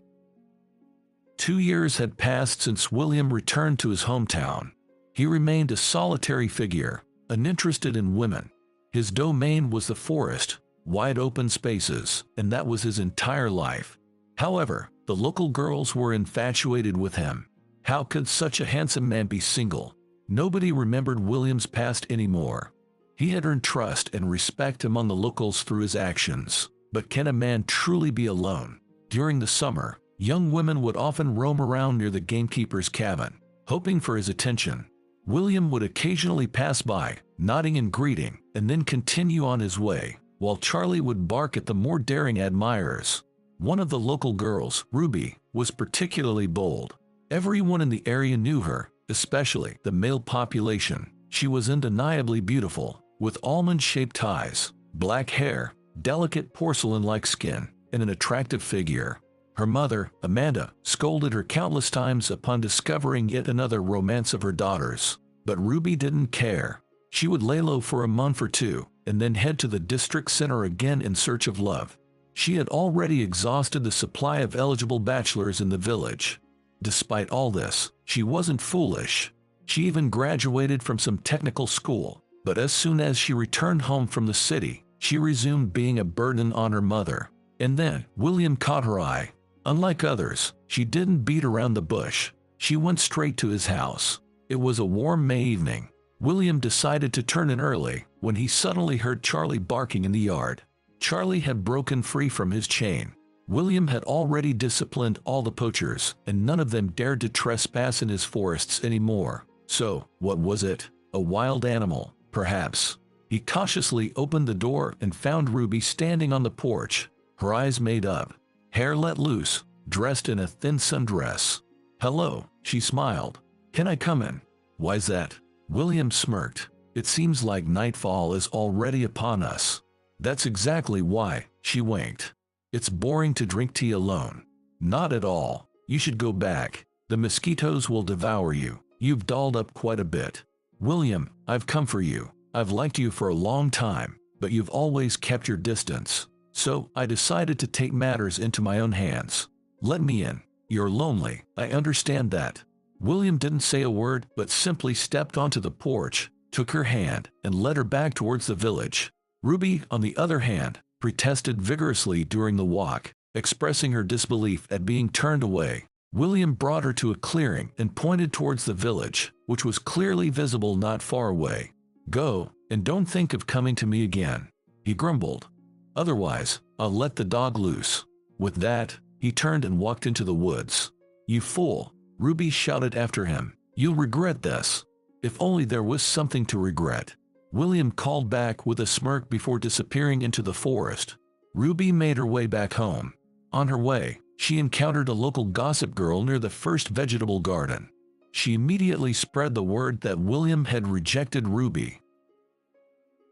2 years had passed since William returned to his hometown. He remained a solitary figure, uninterested in women. His domain was the forest, wide open spaces, and that was his entire life. However, the local girls were infatuated with him. How could such a handsome man be single? Nobody remembered William's past anymore. He had earned trust and respect among the locals through his actions. But can a man truly be alone? During the summer, Young women would often roam around near the gamekeeper's cabin, hoping for his attention. William would occasionally pass by, nodding in greeting, and then continue on his way, while Charlie would bark at the more daring admirers. One of the local girls, Ruby, was particularly bold. Everyone in the area knew her, especially the male population. She was undeniably beautiful, with almond-shaped eyes, black hair, delicate porcelain-like skin, and an attractive figure. Her mother, Amanda, scolded her countless times upon discovering yet another romance of her daughter's. But Ruby didn't care. She would lay low for a month or two, and then head to the district center again in search of love. She had already exhausted the supply of eligible bachelors in the village. Despite all this, she wasn't foolish. She even graduated from some technical school, but as soon as she returned home from the city, she resumed being a burden on her mother. And then, William caught her eye. Unlike others, she didn't beat around the bush. She went straight to his house. It was a warm May evening. William decided to turn in early when he suddenly heard Charlie barking in the yard. Charlie had broken free from his chain. William had already disciplined all the poachers, and none of them dared to trespass in his forests anymore. So, what was it? A wild animal, perhaps. He cautiously opened the door and found Ruby standing on the porch, her eyes made up, hair let loose, dressed in a thin sundress. "Hello," she smiled. "Can I come in?" "Why's that?" William smirked. "It seems like nightfall is already upon us." "That's exactly why," she winked. "It's boring to drink tea alone." "Not at all. You should go back. The mosquitoes will devour you. You've dolled up quite a bit." "William, I've come for you. I've liked you for a long time, but you've always kept your distance. So I decided to take matters into my own hands. Let me in. You're lonely, I understand that." William didn't say a word, but simply stepped onto the porch, took her hand, and led her back towards the village. Ruby, on the other hand, protested vigorously during the walk, expressing her disbelief at being turned away. William brought her to a clearing and pointed towards the village, which was clearly visible not far away. "Go, and don't think of coming to me again," he grumbled. "Otherwise, I'll let the dog loose." With that, he turned and walked into the woods. "You fool," Ruby shouted after him. "You'll regret this." "If only there was something to regret," William called back with a smirk before disappearing into the forest. Ruby made her way back home. On her way, she encountered a local gossip girl near the first vegetable garden. She immediately spread the word that William had rejected Ruby.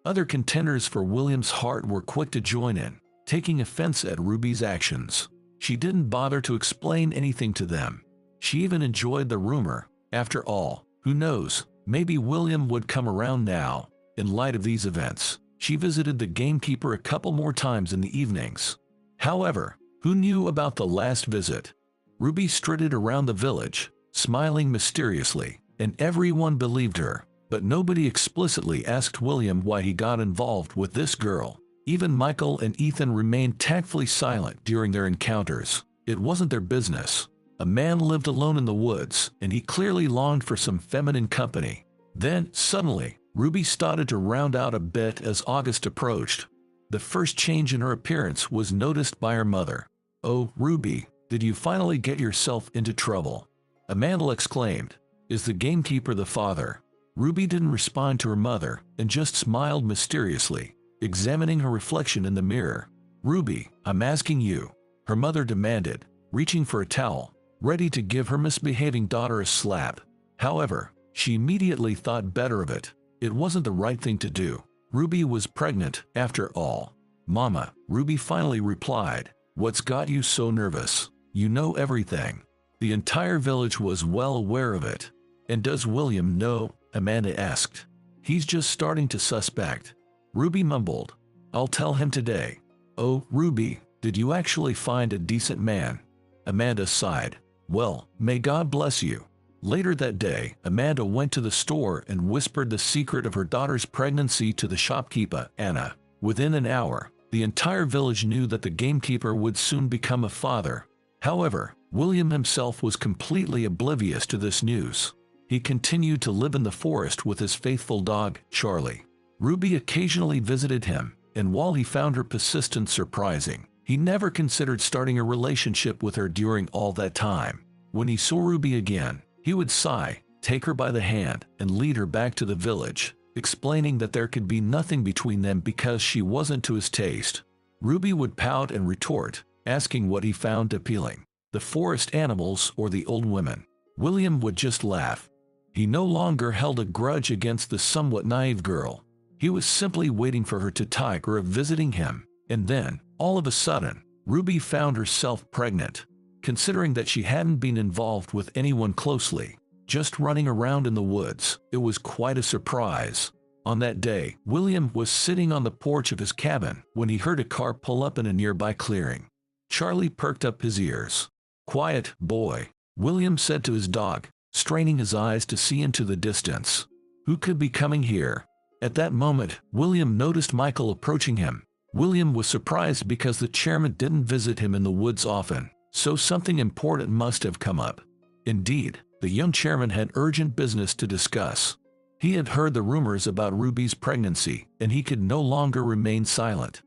Other contenders for William's heart were quick to join in, taking offense at Ruby's actions. She didn't bother to explain anything to them. She even enjoyed the rumor. After all, who knows, maybe William would come around now. In light of these events, she visited the gamekeeper a couple more times in the evenings. However, who knew about the last visit? Ruby strutted around the village, smiling mysteriously, and everyone believed her. But nobody explicitly asked William why he got involved with this girl. Even Michael and Ethan remained tactfully silent during their encounters. It wasn't their business. A man lived alone in the woods, and he clearly longed for some feminine company. Then, suddenly, Ruby started to round out a bit as August approached. The first change in her appearance was noticed by her mother. "Oh, Ruby, did you finally get yourself into trouble?" Amanda exclaimed. "Is the gamekeeper the father?" Ruby didn't respond to her mother and just smiled mysteriously, examining her reflection in the mirror. "Ruby, I'm asking you," her mother demanded, reaching for a towel, ready to give her misbehaving daughter a slap. However, she immediately thought better of it. It wasn't the right thing to do. Ruby was pregnant, after all. "Mama," Ruby finally replied, "what's got you so nervous? You know everything." The entire village was well aware of it. "And does William know?" Amanda asked. "He's just starting to suspect." Ruby mumbled, "I'll tell him today." "Oh, Ruby, did you actually find a decent man?" Amanda sighed. "Well, may God bless you." Later that day, Amanda went to the store and whispered the secret of her daughter's pregnancy to the shopkeeper, Anna. Within an hour, the entire village knew that the gamekeeper would soon become a father. However, William himself was completely oblivious to this news. He continued to live in the forest with his faithful dog, Charlie. Ruby occasionally visited him, and while he found her persistence surprising, He never considered starting a relationship with her during all that time. When he saw Ruby again, he would sigh, take her by the hand, and lead her back to the village, explaining that there could be nothing between them because she wasn't to his taste. Ruby would pout and retort, asking what he found appealing, the forest animals or the old women. William would just laugh. He no longer held a grudge against the somewhat naive girl. He was simply waiting for her to tire of visiting him, and then, all of a sudden, Ruby found herself pregnant. Considering that she hadn't been involved with anyone closely, just running around in the woods, it was quite a surprise. On that day, William was sitting on the porch of his cabin when he heard a car pull up in a nearby clearing. Charlie perked up his ears. "Quiet, boy," William said to his dog, straining his eyes to see into the distance. Who could be coming here? At that moment, William noticed Michael approaching him. William was surprised because the chairman didn't visit him in the woods often, so something important must have come up. Indeed, the young chairman had urgent business to discuss. He had heard the rumors about Ruby's pregnancy, and he could no longer remain silent.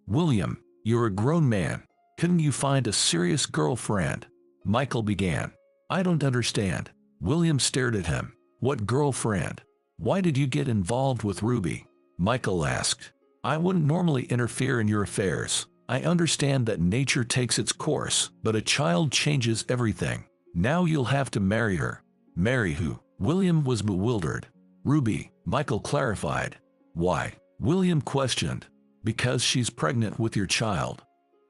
"William, you're a grown man. Couldn't you find a serious girlfriend?" Michael began. "I don't understand." William stared at him. "What girlfriend? Why did you get involved with Ruby?" Michael asked. "I wouldn't normally interfere in your affairs. I understand that nature takes its course, but a child changes everything. Now you'll have to marry her." "Marry who?" William was bewildered. "Ruby," Michael clarified. "Why?" William questioned. "Because she's pregnant with your child."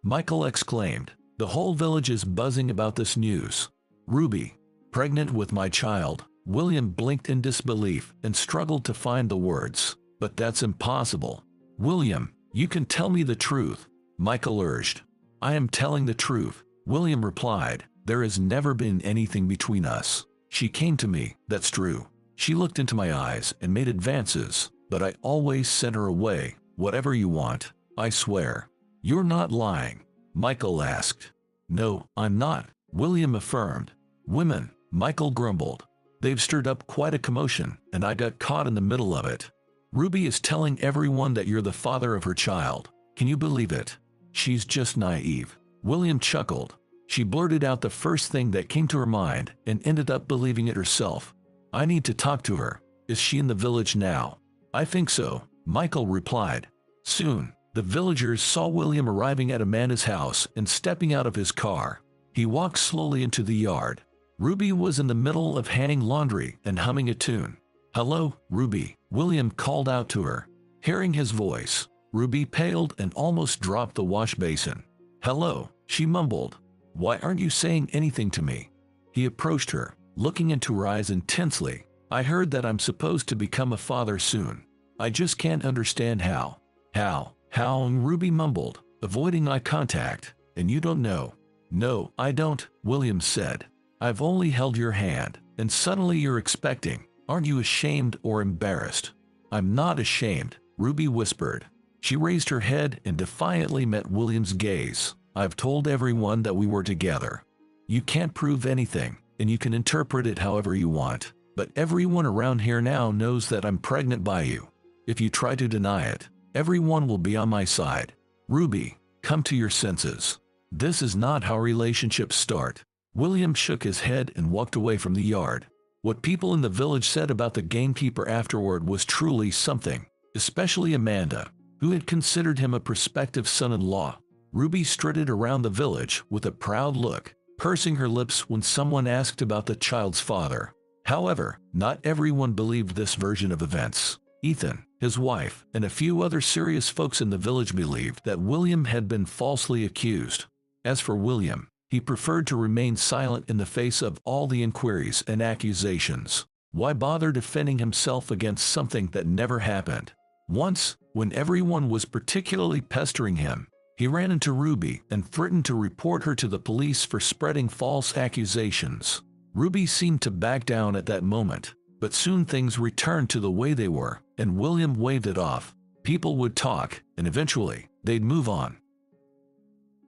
Michael exclaimed. "The whole village is buzzing about this news." "Ruby, pregnant with my child?" William blinked in disbelief and struggled to find the words. "But that's impossible." "William, you can tell me the truth," Michael urged. "I am telling the truth," William replied. "There has never been anything between us. She came to me, that's true. She looked into my eyes and made advances, but I always sent her away. Whatever you want, I swear." "You're not lying?" Michael asked. "No, I'm not," William affirmed. "Women," Michael grumbled. "They've stirred up quite a commotion, and I got caught in the middle of it. Ruby is telling everyone that you're the father of her child. Can you believe it? She's just naive." William chuckled. She blurted out the first thing that came to her mind and ended up believing it herself. "I need to talk to her. Is she in the village now?" "I think so," Michael replied. Soon, the villagers saw William arriving at Amanda's house and stepping out of his car. He walked slowly into the yard. Ruby was in the middle of hanging laundry and humming a tune. "Hello, Ruby," William called out to her. Hearing his voice, Ruby paled and almost dropped the wash basin. "Hello," she mumbled. "Why aren't you saying anything to me?" He approached her, looking into her eyes intensely. "I heard that I'm supposed to become a father soon. I just can't understand how." How, Ruby mumbled, avoiding eye contact. "And you don't know?" "No, I don't," William said. "I've only held your hand, and suddenly you're expecting. Aren't you ashamed or embarrassed?" "I'm not ashamed," Ruby whispered. She raised her head and defiantly met William's gaze. "I've told everyone that we were together. You can't prove anything, and you can interpret it however you want. But everyone around here now knows that I'm pregnant by you. If you try to deny it, everyone will be on my side. Ruby, come to your senses. This is not how relationships start." William shook his head and walked away from the yard. What people in the village said about the gamekeeper afterward was truly something, especially Amanda, who had considered him a prospective son-in-law. Ruby strutted around the village with a proud look, pursing her lips when someone asked about the child's father. However, not everyone believed this version of events. Ethan, his wife, and a few other serious folks in the village believed that William had been falsely accused. As for William, he preferred to remain silent in the face of all the inquiries and accusations. Why bother defending himself against something that never happened? Once, when everyone was particularly pestering him, he ran into Ruby and threatened to report her to the police for spreading false accusations. Ruby seemed to back down at that moment, but soon things returned to the way they were, and William waved it off. People would talk, and eventually, they'd move on.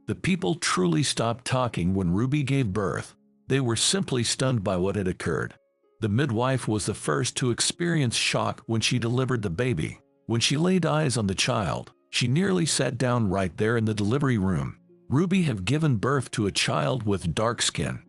The people truly stopped talking when Ruby gave birth. They were simply stunned by what had occurred. The midwife was the first to experience shock when she delivered the baby. When she laid eyes on the child, She nearly sat down right there in the delivery room. Ruby had given birth to a child with dark skin.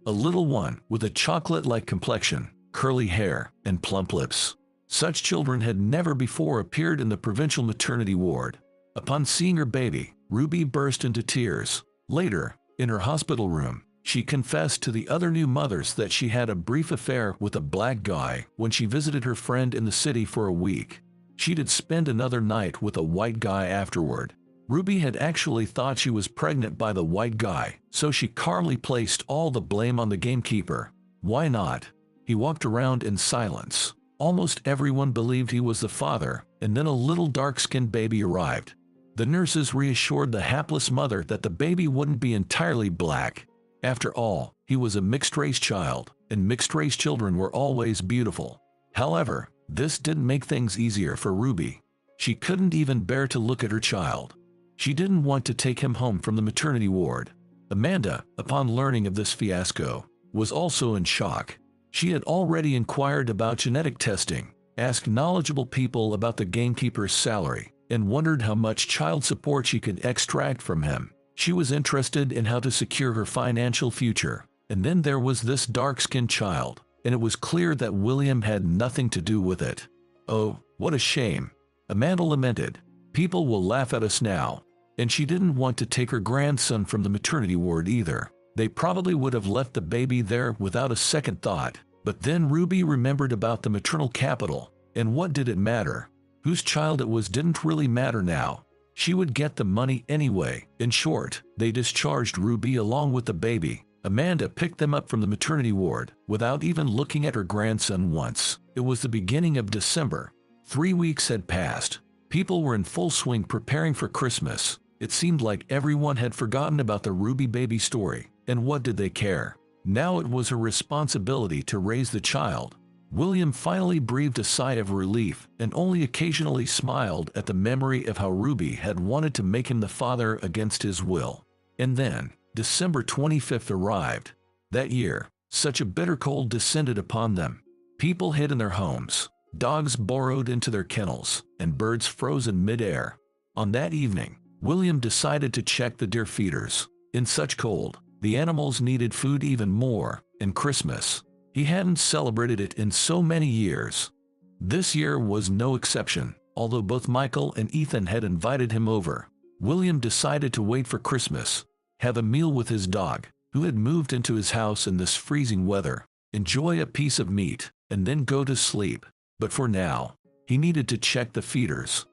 A little one with a chocolate-like complexion, curly hair, and plump lips. Such children had never before appeared in the provincial maternity ward. Upon seeing her baby, Ruby burst into tears. Later, in her hospital room, she confessed to the other new mothers that she had a brief affair with a black guy when she visited her friend in the city for a week. She'd spend another night with a white guy afterward. Ruby had actually thought she was pregnant by the white guy, so she calmly placed all the blame on the gamekeeper. Why not? He walked around in silence. Almost everyone believed he was the father, and then a little dark-skinned baby arrived. The nurses reassured the hapless mother that the baby wouldn't be entirely black. After all, he was a mixed-race child, and mixed-race children were always beautiful. However, this didn't make things easier for Ruby. She couldn't even bear to look at her child. She didn't want to take him home from the maternity ward. Amanda, upon learning of this fiasco, was also in shock. She had already inquired about genetic testing, asked knowledgeable people about the gamekeeper's salary, and wondered how much child support she could extract from him. She was interested in how to secure her financial future. And then there was this dark-skinned child, and it was clear that William had nothing to do with it. Oh, what a shame. Amanda lamented. People will laugh at us now. And she didn't want to take her grandson from the maternity ward either. They probably would have left the baby there without a second thought. But then Ruby remembered about the maternal capital, and what did it matter? Whose child it was didn't really matter now. She would get the money anyway. In short, they discharged Ruby along with the baby. Amanda picked them up from the maternity ward, without even looking at her grandson once. It was the beginning of December. 3 weeks had passed. People were in full swing preparing for Christmas. It seemed like everyone had forgotten about the Ruby baby story, and what did they care? Now it was her responsibility to raise the child. William finally breathed a sigh of relief and only occasionally smiled at the memory of how Ruby had wanted to make him the father against his will. And then, December 25th arrived. That year, such a bitter cold descended upon them. People hid in their homes, dogs burrowed into their kennels, and birds froze in mid-air. On that evening, William decided to check the deer feeders. In such cold, the animals needed food even more, and Christmas. He hadn't celebrated it in so many years. This year was no exception, although both Michael and Ethan had invited him over. William decided to wait for Christmas, have a meal with his dog, who had moved into his house in this freezing weather, enjoy a piece of meat, and then go to sleep. But for now, he needed to check the feeders.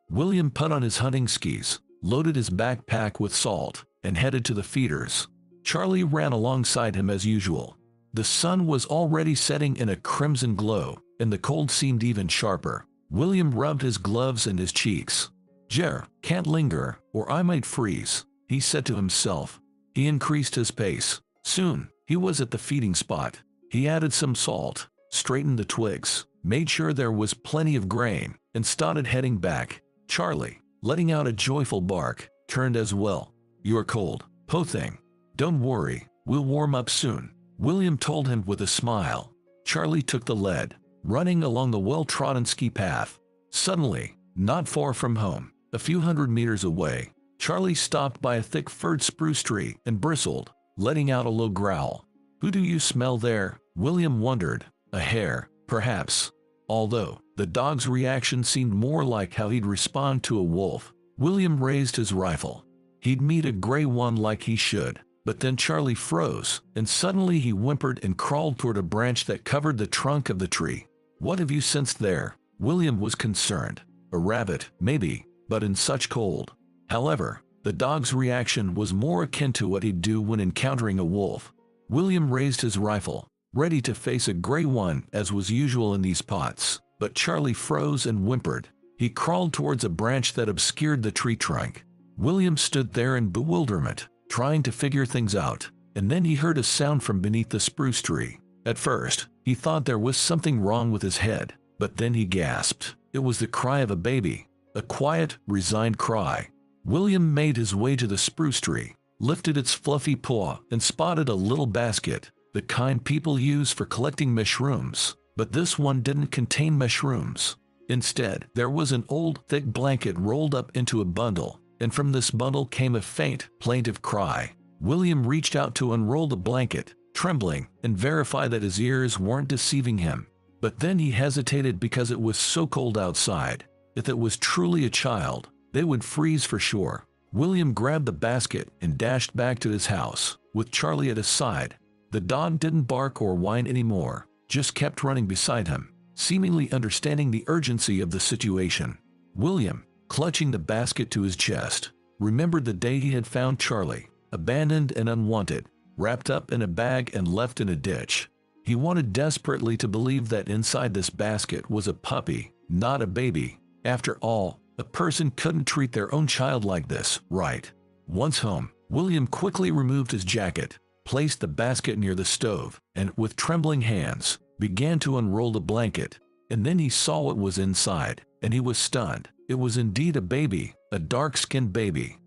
William put on his hunting skis, loaded his backpack with salt, and headed to the feeders. Charlie ran alongside him as usual. The sun was already setting in a crimson glow, and the cold seemed even sharper. William rubbed his gloves and his cheeks. "Jer, can't linger, or I might freeze," he said to himself. He increased his pace. Soon, he was at the feeding spot. He added some salt, straightened the twigs, made sure there was plenty of grain, and started heading back. Charlie, letting out a joyful bark, turned as well. "You're cold, po thing. Don't worry, we'll warm up soon," William told him with a smile. Charlie took the lead, running along the well-trodden ski path. Suddenly, not far from home, a few hundred meters away, Charlie stopped by a thick-furred spruce tree and bristled, letting out a low growl. "Who do you smell there?" William wondered. A hare, perhaps. Although, the dog's reaction seemed more like how he'd respond to a wolf. William raised his rifle. He'd meet a gray one like he should. But then Charlie froze, and suddenly he whimpered and crawled toward a branch that covered the trunk of the tree. "What have you sensed there?" William was concerned. A rabbit, maybe, but in such cold. However, the dog's reaction was more akin to what he'd do when encountering a wolf. William raised his rifle, ready to face a gray one as was usual in these spots. But Charlie froze and whimpered. He crawled towards a branch that obscured the tree trunk. William stood there in bewilderment, trying to figure things out, and then he heard a sound from beneath the spruce tree. At first, he thought there was something wrong with his head, but then he gasped. It was the cry of a baby, a quiet, resigned cry. William made his way to the spruce tree, lifted its fluffy paw, and spotted a little basket, the kind people use for collecting mushrooms. But this one didn't contain mushrooms. Instead, there was an old, thick blanket rolled up into a bundle, and from this bundle came a faint, plaintive cry. William reached out to unroll the blanket, trembling, and verify that his ears weren't deceiving him. But then he hesitated because it was so cold outside. If it was truly a child, they would freeze for sure. William grabbed the basket and dashed back to his house, with Charlie at his side. The dog didn't bark or whine anymore, just kept running beside him, seemingly understanding the urgency of the situation. William, clutching the basket to his chest, remembered the day he had found Charlie, abandoned and unwanted, wrapped up in a bag and left in a ditch. He wanted desperately to believe that inside this basket was a puppy, not a baby. After all, a person couldn't treat their own child like this, right? Once home, William quickly removed his jacket, placed the basket near the stove, and, with trembling hands, began to unroll the blanket. And then he saw what was inside, and he was stunned. It was indeed a baby, a dark-skinned baby.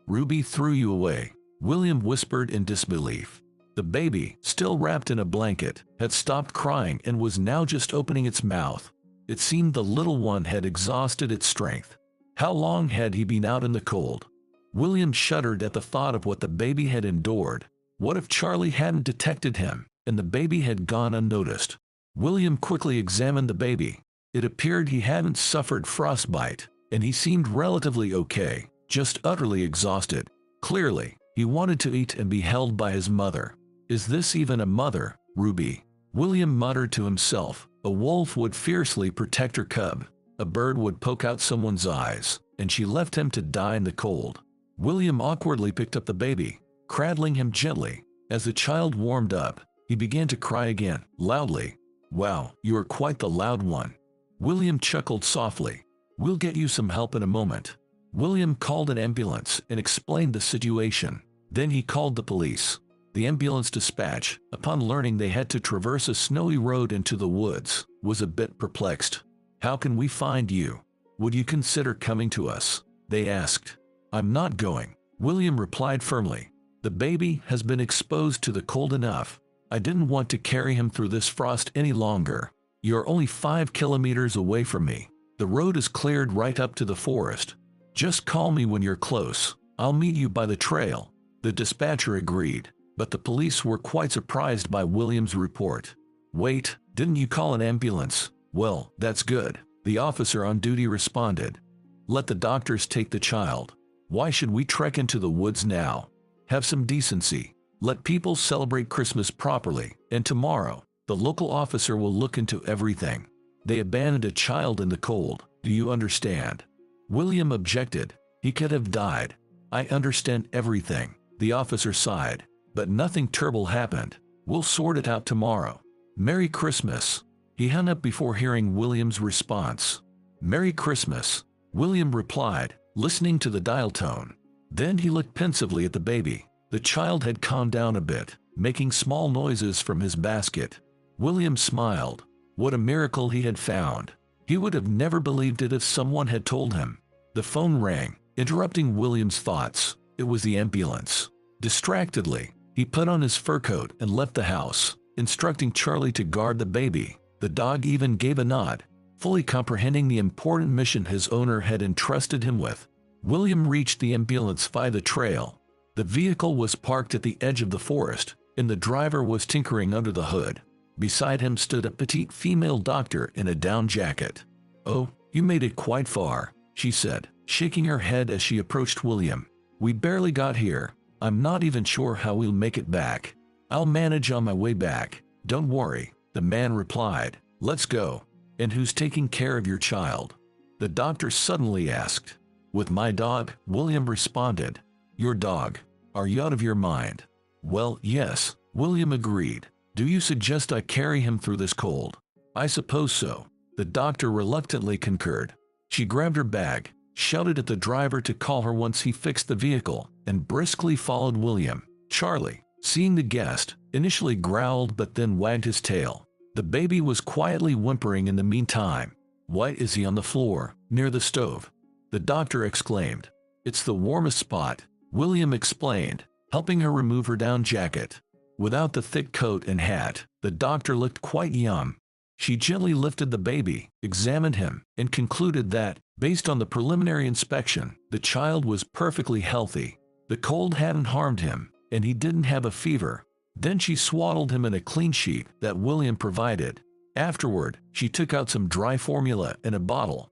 "Ruby threw you away," William whispered in disbelief. The baby, still wrapped in a blanket, had stopped crying and was now just opening its mouth. It seemed the little one had exhausted its strength. How long had he been out in the cold? William shuddered at the thought of what the baby had endured. What if Charlie hadn't detected him, and the baby had gone unnoticed? William quickly examined the baby. It appeared he hadn't suffered frostbite, and he seemed relatively okay, just utterly exhausted. Clearly, he wanted to eat and be held by his mother. "Is this even a mother, Ruby?" William muttered to himself. A wolf would fiercely protect her cub. A bird would poke out someone's eyes, and she left him to die in the cold. William awkwardly picked up the baby, cradling him gently. As the child warmed up, he began to cry again, loudly. "Wow, you are quite the loud one." William chuckled softly. "We'll get you some help in a moment." William called an ambulance and explained the situation. Then he called the police. The ambulance dispatch, upon learning they had to traverse a snowy road into the woods, was a bit perplexed. "How can we find you? Would you consider coming to us?" they asked. "I'm not going," William replied firmly. "The baby has been exposed to the cold enough. I didn't want to carry him through this frost any longer. You're only 5 kilometers away from me. The road is cleared right up to the forest. Just call me when you're close. I'll meet you by the trail." The dispatcher agreed, but the police were quite surprised by William's report. "Wait, didn't you call an ambulance?" "Well, that's good," the officer on duty responded. "Let the doctors take the child. Why should we trek into the woods now? Have some decency. Let people celebrate Christmas properly, and tomorrow, the local officer will look into everything. They abandoned a child in the cold, do you understand?" William objected. He could have died. "I understand everything," the officer sighed. "But nothing terrible happened. We'll sort it out tomorrow. Merry Christmas." He hung up before hearing William's response. "Merry Christmas," William replied, listening to the dial tone. Then he looked pensively at the baby. The child had calmed down a bit, making small noises from his basket. William smiled. What a miracle he had found. He would have never believed it if someone had told him. The phone rang, interrupting William's thoughts. It was the ambulance. Distractedly, he put on his fur coat and left the house, instructing Charlie to guard the baby. The dog even gave a nod, fully comprehending the important mission his owner had entrusted him with. William reached the ambulance via the trail. The vehicle was parked at the edge of the forest, and the driver was tinkering under the hood. Beside him stood a petite female doctor in a down jacket. "Oh, you made it quite far," she said, shaking her head as she approached William. "We barely got here. I'm not even sure how we'll make it back." "I'll manage on my way back. Don't worry," the man replied. "Let's go." "And who's taking care of your child?" the doctor suddenly asked. "With my dog," William responded. "Your dog? Are you out of your mind?" "Well, yes," William agreed. "Do you suggest I carry him through this cold?" "I suppose so," the doctor reluctantly concurred. She grabbed her bag, shouted at the driver to call her once he fixed the vehicle, and briskly followed William. Charlie, seeing the guest, initially growled but then wagged his tail. The baby was quietly whimpering in the meantime. "Why is he on the floor, near the stove?" the doctor exclaimed. "It's the warmest spot," William explained, helping her remove her down jacket. Without the thick coat and hat, the doctor looked quite young. She gently lifted the baby, examined him, and concluded that, based on the preliminary inspection, the child was perfectly healthy. The cold hadn't harmed him, and he didn't have a fever. Then she swaddled him in a clean sheet that William provided. Afterward, she took out some dry formula in a bottle.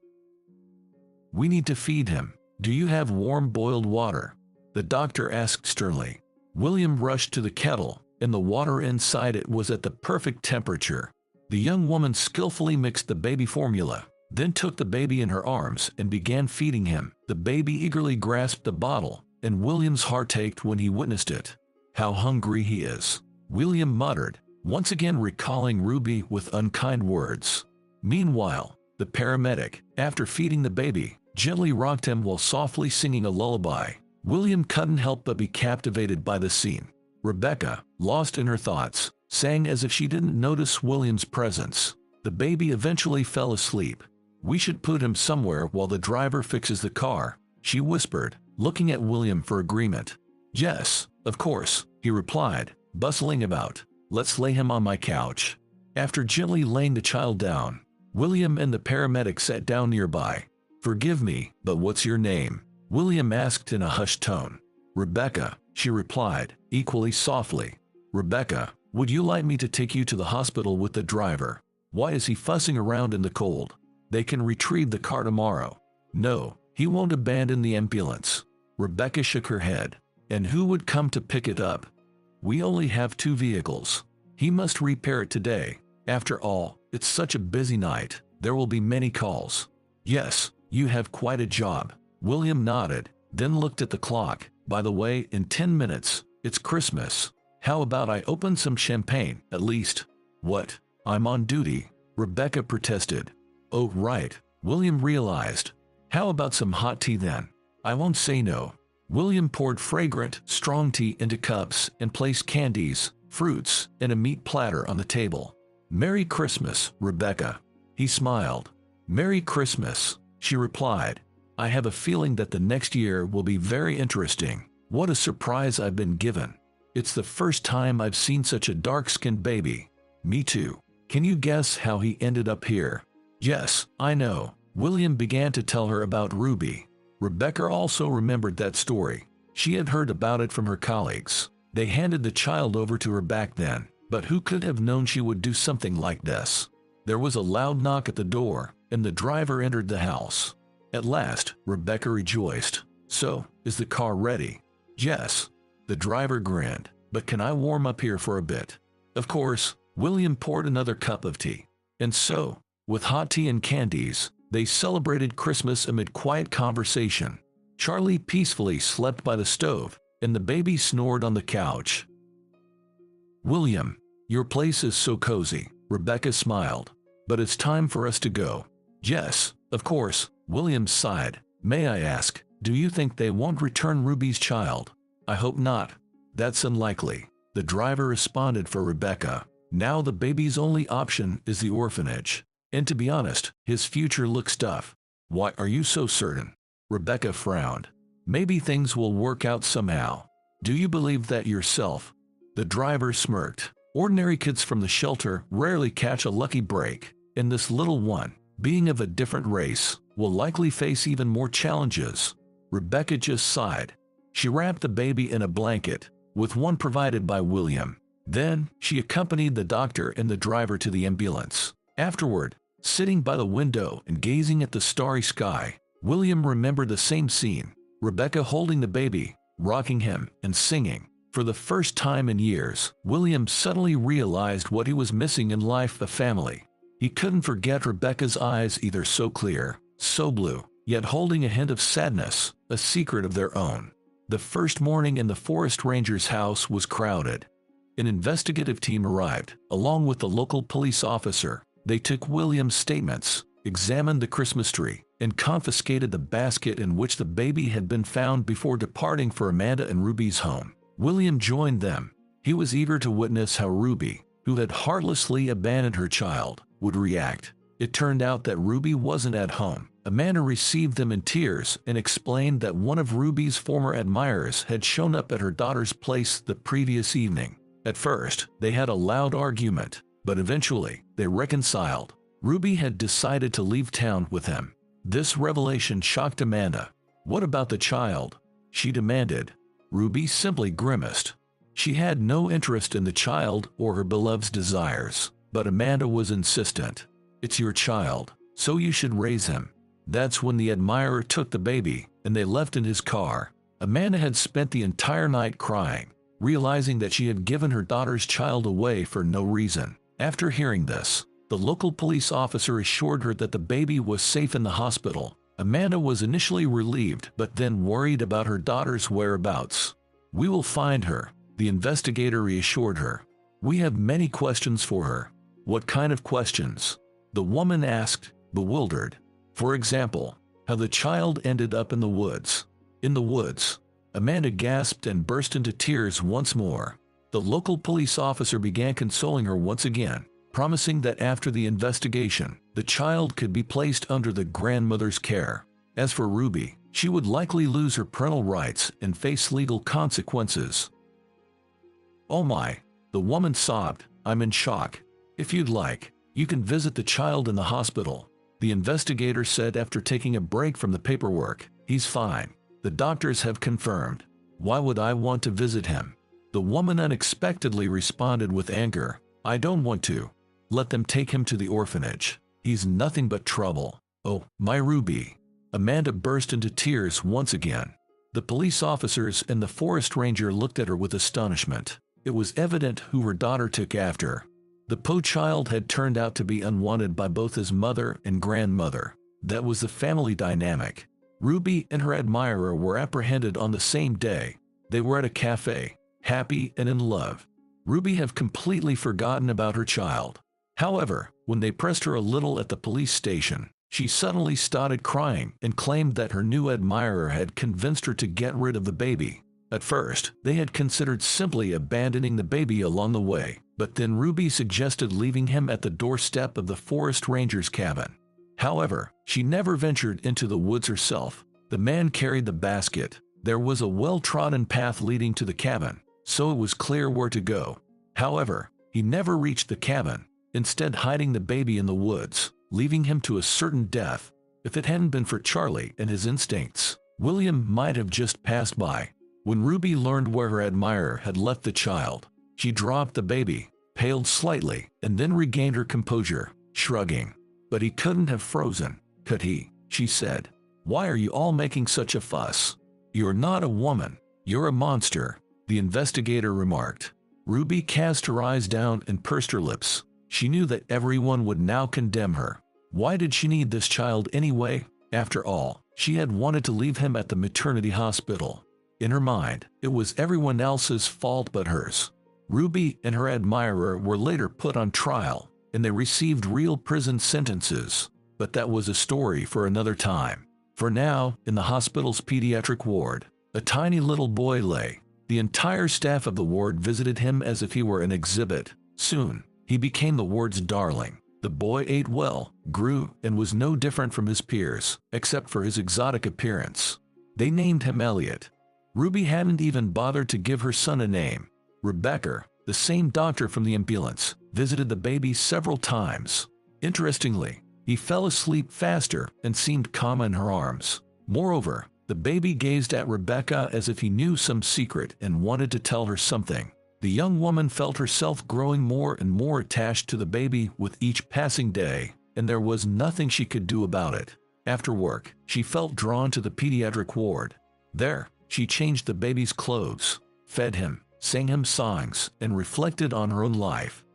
"We need to feed him. Do you have warm boiled water?" the doctor asked sternly. William rushed to the kettle, and the water inside it was at the perfect temperature. The young woman skillfully mixed the baby formula, then took the baby in her arms and began feeding him. The baby eagerly grasped the bottle, and William's heart ached when he witnessed it. "How hungry he is," William muttered, once again recalling Ruby with unkind words. Meanwhile, the paramedic, after feeding the baby, gently rocked him while softly singing a lullaby. William couldn't help but be captivated by the scene. Rebecca, lost in her thoughts, sang as if she didn't notice William's presence. The baby eventually fell asleep. "We should put him somewhere while the driver fixes the car," she whispered, looking at William for agreement. "Yes, of course," he replied, bustling about. "Let's lay him on my couch." After gently laying the child down, William and the paramedic sat down nearby. "Forgive me, but what's your name?" William asked in a hushed tone. "Rebecca," she replied, equally softly. "Rebecca, would you like me to take you to the hospital with the driver? Why is he fussing around in the cold? They can retrieve the car tomorrow." "No, he won't abandon the ambulance." Rebecca shook her head. "And who would come to pick it up? We only have 2 vehicles. He must repair it today. After all, it's such a busy night. There will be many calls." "Yes, you have quite a job." William nodded, then looked at the clock. "By the way, in 10 minutes, it's Christmas. How about I open some champagne, at least?" "What? I'm on duty," Rebecca protested. "Oh, right," William realized. "How about some hot tea then? I won't say no." William poured fragrant, strong tea into cups and placed candies, fruits, and a meat platter on the table. "Merry Christmas, Rebecca." He smiled. "Merry Christmas," she replied. "I have a feeling that the next year will be very interesting. What a surprise I've been given. It's the first time I've seen such a dark-skinned baby." "Me too. Can you guess how he ended up here?" "Yes, I know." William began to tell her about Ruby. Rebecca also remembered that story. She had heard about it from her colleagues. They handed the child over to her back then, but who could have known she would do something like this? There was a loud knock at the door, and the driver entered the house. At last, Rebecca rejoiced. "So, is the car ready?" "Yes." The driver grinned. "But can I warm up here for a bit?" Of course. William poured another cup of tea. And so, with hot tea and candies, they celebrated Christmas amid quiet conversation. Charlie peacefully slept by the stove, and the baby snored on the couch. "William, your place is so cozy," Rebecca smiled. "But it's time for us to go." "Yes, of course," William sighed. "May I ask, do you think they won't return Ruby's child?" "I hope not." "That's unlikely," the driver responded for Rebecca. "Now the baby's only option is the orphanage. And to be honest, his future looks tough." "Why are you so certain?" Rebecca frowned. "Maybe things will work out somehow." "Do you believe that yourself?" The driver smirked. "Ordinary kids from the shelter rarely catch a lucky break, and this little one, being of a different race, will likely face even more challenges." Rebecca just sighed. She wrapped the baby in a blanket, with one provided by William. Then, she accompanied the doctor and the driver to the ambulance. Afterward, sitting by the window and gazing at the starry sky, William remembered the same scene. Rebecca holding the baby, rocking him, and singing. For the first time in years, William suddenly realized what he was missing in life: a family. He couldn't forget Rebecca's eyes, either so clear, so blue, yet holding a hint of sadness, a secret of their own. The first morning in the forest ranger's house was crowded. An investigative team arrived, along with the local police officer. They took William's statements, examined the Christmas tree, and confiscated the basket in which the baby had been found before departing for Amanda and Ruby's home. William joined them. He was eager to witness how Ruby, who had heartlessly abandoned her child, would react. It turned out that Ruby wasn't at home. Amanda received them in tears and explained that one of Ruby's former admirers had shown up at her daughter's place the previous evening. At first, they had a loud argument. but eventually they reconciled. Ruby had decided to leave town with him. This revelation shocked Amanda. "What about the child?" she demanded. Ruby simply grimaced. She had no interest in the child or her beloved's desires, but Amanda was insistent. "It's your child, so you should raise him." That's when the admirer took the baby, and they left in his car. Amanda had spent the entire night crying, realizing that she had given her daughter's child away for no reason. After hearing this, the local police officer assured her that the baby was safe in the hospital. Amanda was initially relieved but then worried about her daughter's whereabouts. "We will find her," the investigator reassured her. "We have many questions for her." "What kind of questions?" the woman asked, bewildered. "For example, how the child ended up in the woods." "In the woods?" Amanda gasped and burst into tears once more. The local police officer began consoling her once again, promising that after the investigation, the child could be placed under the grandmother's care. As for Ruby, she would likely lose her parental rights and face legal consequences. "Oh my," the woman sobbed, "I'm in shock. If you'd like, you can visit the child in the hospital," the investigator said after taking a break from the paperwork. "He's fine. The doctors have confirmed." "Why would I want to visit him?" The woman unexpectedly responded with anger. "I don't want to. Let them take him to the orphanage. He's nothing but trouble." "Oh, my Ruby." Amanda burst into tears once again. The police officers and the forest ranger looked at her with astonishment. It was evident who her daughter took after. The Poe child had turned out to be unwanted by both his mother and grandmother. That was the family dynamic. Ruby and her admirer were apprehended on the same day. They were at a cafe, happy and in love. Ruby had completely forgotten about her child. However, when they pressed her a little at the police station, she suddenly started crying and claimed that her new admirer had convinced her to get rid of the baby. At first, they had considered simply abandoning the baby along the way, but then Ruby suggested leaving him at the doorstep of the forest ranger's cabin. However, she never ventured into the woods herself. The man carried the basket. There was a well-trodden path leading to the cabin, so it was clear where to go. However, he never reached the cabin, instead hiding the baby in the woods, leaving him to a certain death. If it hadn't been for Charlie and his instincts, William might have just passed by. When Ruby learned where her admirer had left the child, she dropped the baby, paled slightly, and then regained her composure, shrugging. "But he couldn't have frozen, could he?" she said. "Why are you all making such a fuss? You're not a woman, you're a monster," the investigator remarked. Ruby cast her eyes down and pursed her lips. She knew that everyone would now condemn her. Why did she need this child anyway? After all, she had wanted to leave him at the maternity hospital. In her mind, it was everyone else's fault but hers. Ruby and her admirer were later put on trial, and they received real prison sentences. But that was a story for another time. For now, in the hospital's pediatric ward, a tiny little boy lay. The entire staff of the ward visited him as if he were an exhibit. Soon, he became the ward's darling. The boy ate well, grew, and was no different from his peers, except for his exotic appearance. They named him Elliot. Ruby hadn't even bothered to give her son a name. Rebecca, the same doctor from the ambulance, visited the baby several times. Interestingly, he fell asleep faster and seemed calm in her arms. Moreover, the baby gazed at Rebecca as if he knew some secret and wanted to tell her something. The young woman felt herself growing more and more attached to the baby with each passing day, and there was nothing she could do about it. After work, she felt drawn to the pediatric ward. There, she changed the baby's clothes, fed him, sang him songs, and reflected on her own life.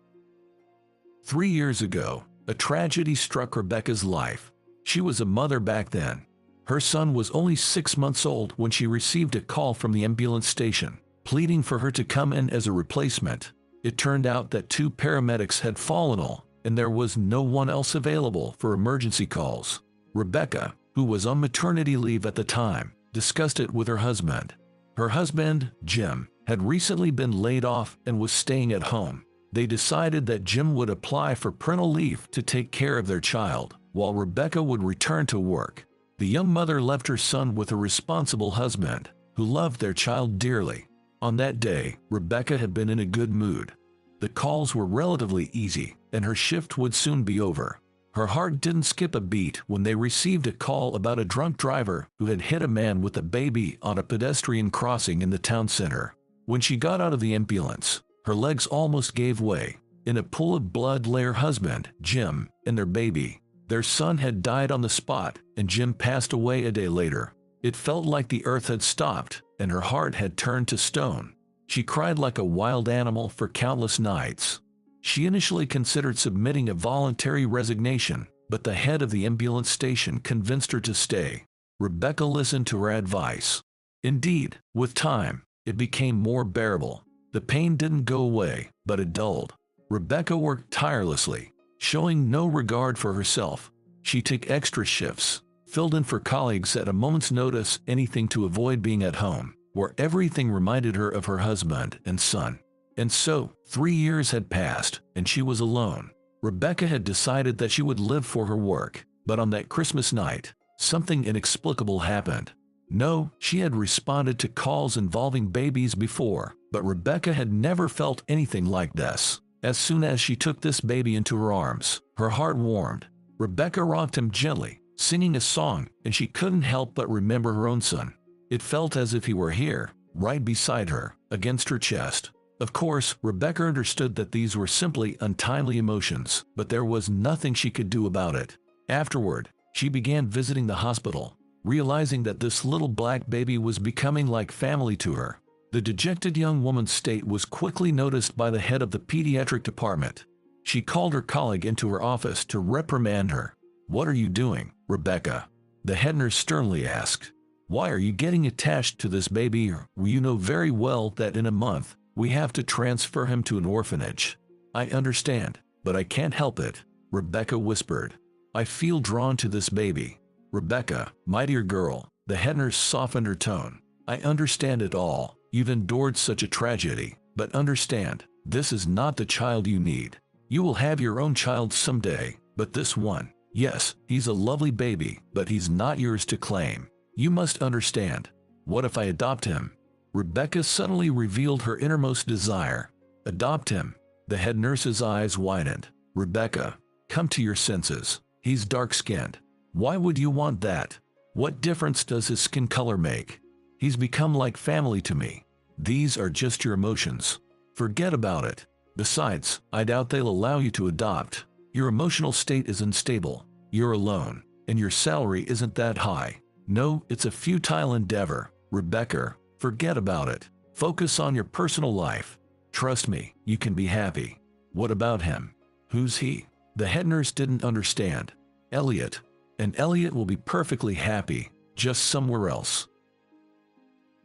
3 years ago, a tragedy struck Rebecca's life. She was a mother back then. Her son was only 6 months old when she received a call from the ambulance station, pleading for her to come in as a replacement. It turned out that 2 paramedics had fallen ill, and there was no one else available for emergency calls. Rebecca, who was on maternity leave at the time, discussed it with her husband. Her husband, Jim, had recently been laid off and was staying at home. They decided that Jim would apply for parental leave to take care of their child, while Rebecca would return to work. The young mother left her son with a responsible husband, who loved their child dearly. On that day, Rebecca had been in a good mood. The calls were relatively easy, and her shift would soon be over. Her heart didn't skip a beat when they received a call about a drunk driver who had hit a man with a baby on a pedestrian crossing in the town center. When she got out of the ambulance, her legs almost gave way. In a pool of blood lay her husband, Jim, and their baby. Their son had died on the spot, and Jim passed away a day later. It felt like the earth had stopped, and her heart had turned to stone. She cried like a wild animal for countless nights. She initially considered submitting a voluntary resignation, but the head of the ambulance station convinced her to stay. Rebecca listened to her advice. Indeed, with time, it became more bearable. The pain didn't go away, but it dulled. Rebecca worked tirelessly, showing no regard for herself. She took extra shifts, filled in for colleagues at a moment's notice, anything to avoid being at home, where everything reminded her of her husband and son. And so, 3 years had passed, and she was alone. Rebecca had decided that she would live for her work, but on that Christmas night, something inexplicable happened. No, she had responded to calls involving babies before, but Rebecca had never felt anything like this. As soon as she took this baby into her arms, her heart warmed. Rebecca rocked him gently, singing a song, and she couldn't help but remember her own son. It felt as if he were here, right beside her, against her chest. Of course, Rebecca understood that these were simply untimely emotions, but there was nothing she could do about it. Afterward, she began visiting the hospital, realizing that this little black baby was becoming like family to her. The dejected young woman's state was quickly noticed by the head of the pediatric department. She called her colleague into her office to reprimand her. "What are you doing, Rebecca?" the head nurse sternly asked. "Why are you getting attached to this baby? You know very well that in a month, we have to transfer him to an orphanage." "I understand, but I can't help it," Rebecca whispered. "I feel drawn to this baby." "Rebecca, my dear girl," the head nurse softened her tone. "I understand it all. You've endured such a tragedy, but understand, this is not the child you need. You will have your own child someday, but this one, yes, he's a lovely baby, but he's not yours to claim. You must understand. What if I adopt him?" Rebecca suddenly revealed her innermost desire. "Adopt him?" The head nurse's eyes widened. "Rebecca, come to your senses. He's dark-skinned. Why would you want that? What difference does his skin color make? He's become like family to me. These are just your emotions. Forget about it. Besides, I doubt they'll allow you to adopt. Your emotional state is unstable. You're alone, and your salary isn't that high. No, it's a futile endeavor. Rebecca, forget about it. Focus on your personal life. Trust me, you can be happy." "What about him?" "Who's he?" The head nurse didn't understand. "Elliot. And Elliot will be perfectly happy, just somewhere else."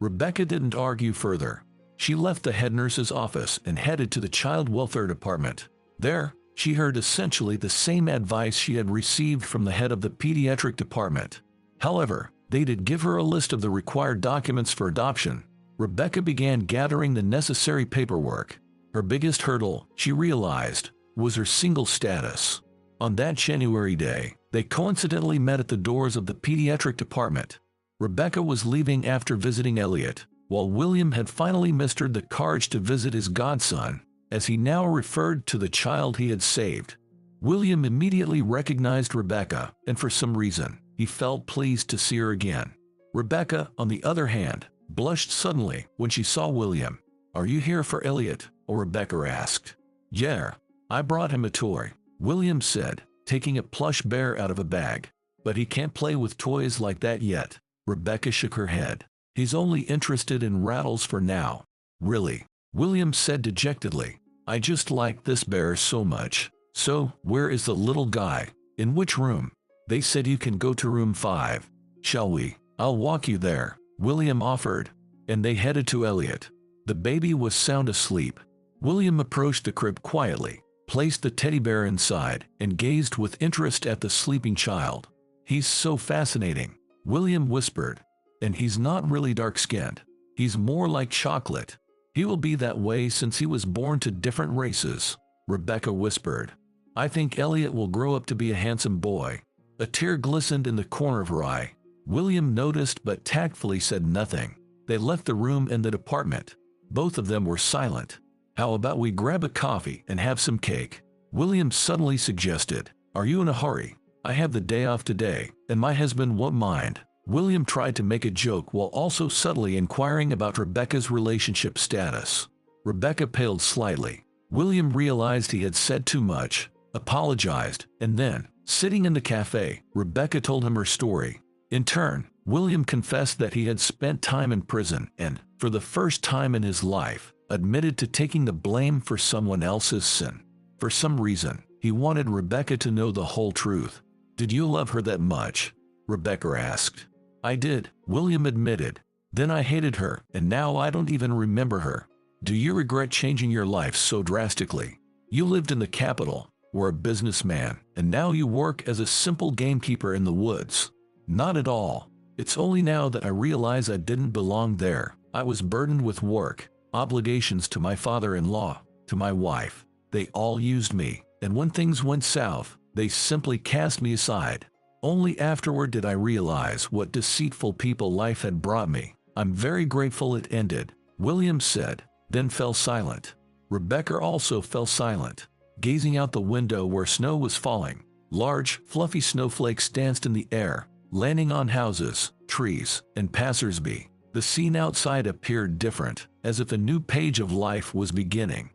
Rebecca didn't argue further. She left the head nurse's office and headed to the child welfare department. There, she heard essentially the same advice she had received from the head of the pediatric department. However, they did give her a list of the required documents for adoption. Rebecca began gathering the necessary paperwork. Her biggest hurdle, she realized, was her single status. On that January day, they coincidentally met at the doors of the pediatric department. Rebecca was leaving after visiting Elliot, while William had finally mustered the courage to visit his godson, as he now referred to the child he had saved. William immediately recognized Rebecca, and for some reason, he felt pleased to see her again. Rebecca, on the other hand, blushed suddenly when she saw William. "Are you here for Elliot?" Rebecca asked. "Yeah, I brought him a toy," William said, taking a plush bear out of a bag. "But he can't play with toys like that yet." Rebecca shook her head. "He's only interested in rattles for now." "Really?" William said dejectedly. "I just like this bear so much." "So, where is the little guy? In which room?" "They said you can go to room 5. Shall we? I'll walk you there," William offered. And they headed to Elliot. The baby was sound asleep. William approached the crib quietly, placed the teddy bear inside, and gazed with interest at the sleeping child. "He's so fascinating," William whispered. "And he's not really dark-skinned. He's more like chocolate. He will be that way since he was born to different races," Rebecca whispered. "I think Elliot will grow up to be a handsome boy." A tear glistened in the corner of her eye. William noticed but tactfully said nothing. They left the room and the department. Both of them were silent. How about we grab a coffee and have some cake? William suddenly suggested. Are you in a hurry? I have the day off today, and my husband won't mind. William tried to make a joke while also subtly inquiring about Rebecca's relationship status. Rebecca paled slightly. William realized he had said too much, apologized, and then, sitting in the cafe, Rebecca told him her story. In turn, William confessed that he had spent time in prison and, for the first time in his life, admitted to taking the blame for someone else's sin. For some reason, he wanted Rebecca to know the whole truth. Did you love her that much? Rebecca asked. I did, William admitted. Then I hated her, and now I don't even remember her. Do you regret changing your life so drastically? You lived in the capital, were a businessman, and now you work as a simple gamekeeper in the woods. Not at all. It's only now that I realize I didn't belong there. I was burdened with work, obligations to my father-in-law, to my wife. They all used me, and when things went south, they simply cast me aside. Only afterward did I realize what deceitful people life had brought me. I'm very grateful it ended, William said, then fell silent. Rebecca also fell silent, gazing out the window where snow was falling. Large, fluffy snowflakes danced in the air, landing on houses, trees, and passersby. The scene outside appeared different, as if a new page of life was beginning.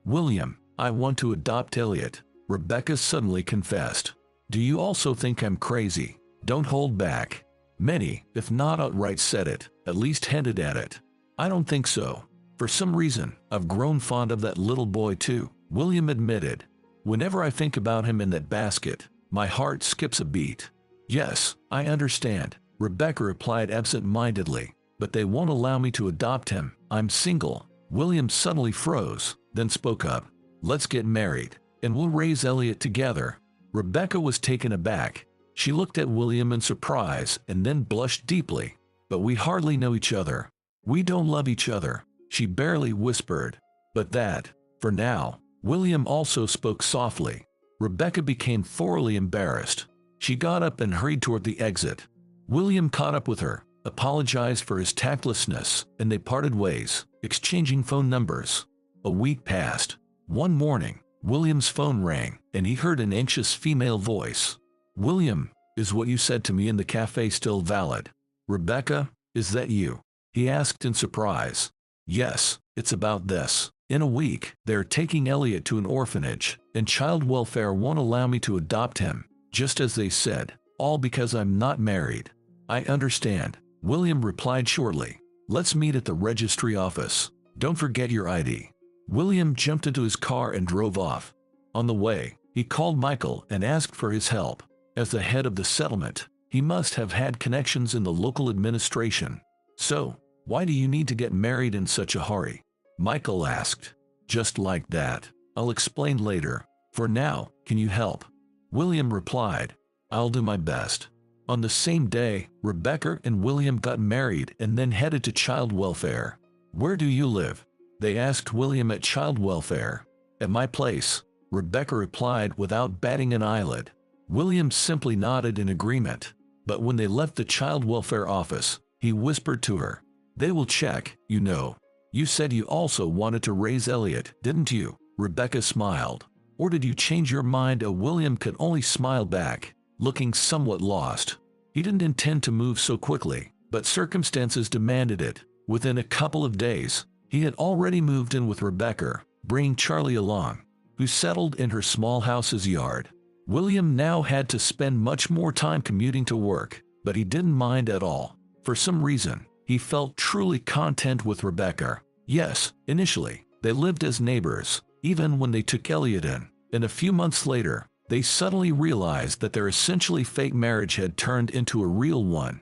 William, I want to adopt Elliot, Rebecca suddenly confessed. Do you also think I'm crazy? Don't hold back. Many, if not outright said it, at least hinted at it. I don't think so. For some reason, I've grown fond of that little boy too, William admitted. Whenever I think about him in that basket, my heart skips a beat. Yes, I understand, Rebecca replied absent-mindedly, but they won't allow me to adopt him. I'm single. William suddenly froze, then spoke up. Let's get married, and we'll raise Elliot together. Rebecca was taken aback. She looked at William in surprise and then blushed deeply. But we hardly know each other. We don't love each other, she barely whispered. But that, for now, William also spoke softly. Rebecca became thoroughly embarrassed. She got up and hurried toward the exit. William caught up with her, apologized for his tactlessness, and they parted ways, exchanging phone numbers. A week passed. One morning, William's phone rang, and he heard an anxious female voice. William, is what you said to me in the cafe still valid? Rebecca, is that you? He asked in surprise. Yes, it's about this. In a week, they're taking Elliot to an orphanage, and child welfare won't allow me to adopt him, just as they said, all because I'm not married. I understand, William replied shortly. Let's meet at the registry office. Don't forget your ID. William jumped into his car and drove off. On the way, he called Michael and asked for his help. As the head of the settlement, he must have had connections in the local administration. So, why do you need to get married in such a hurry? Michael asked. Just like that. I'll explain later. For now, can you help? William replied. I'll do my best. On the same day, Rebecca and William got married and then headed to child welfare. Where do you live? They asked William at child welfare. At my place, Rebecca replied without batting an eyelid. William simply nodded in agreement. But when they left the child welfare office, he whispered to her. They will check, you know. You said you also wanted to raise Elliot, didn't you? Rebecca smiled. Or did you change your mind? William could only smile back, looking somewhat lost. He didn't intend to move so quickly, but circumstances demanded it. Within a couple of days, he had already moved in with Rebecca, bringing Charlie along, who settled in her small house's yard. William now had to spend much more time commuting to work, but he didn't mind at all. For some reason, he felt truly content with Rebecca. Yes, initially, they lived as neighbors, even when they took Elliot in. And a few months later, they suddenly realized that their essentially fake marriage had turned into a real one.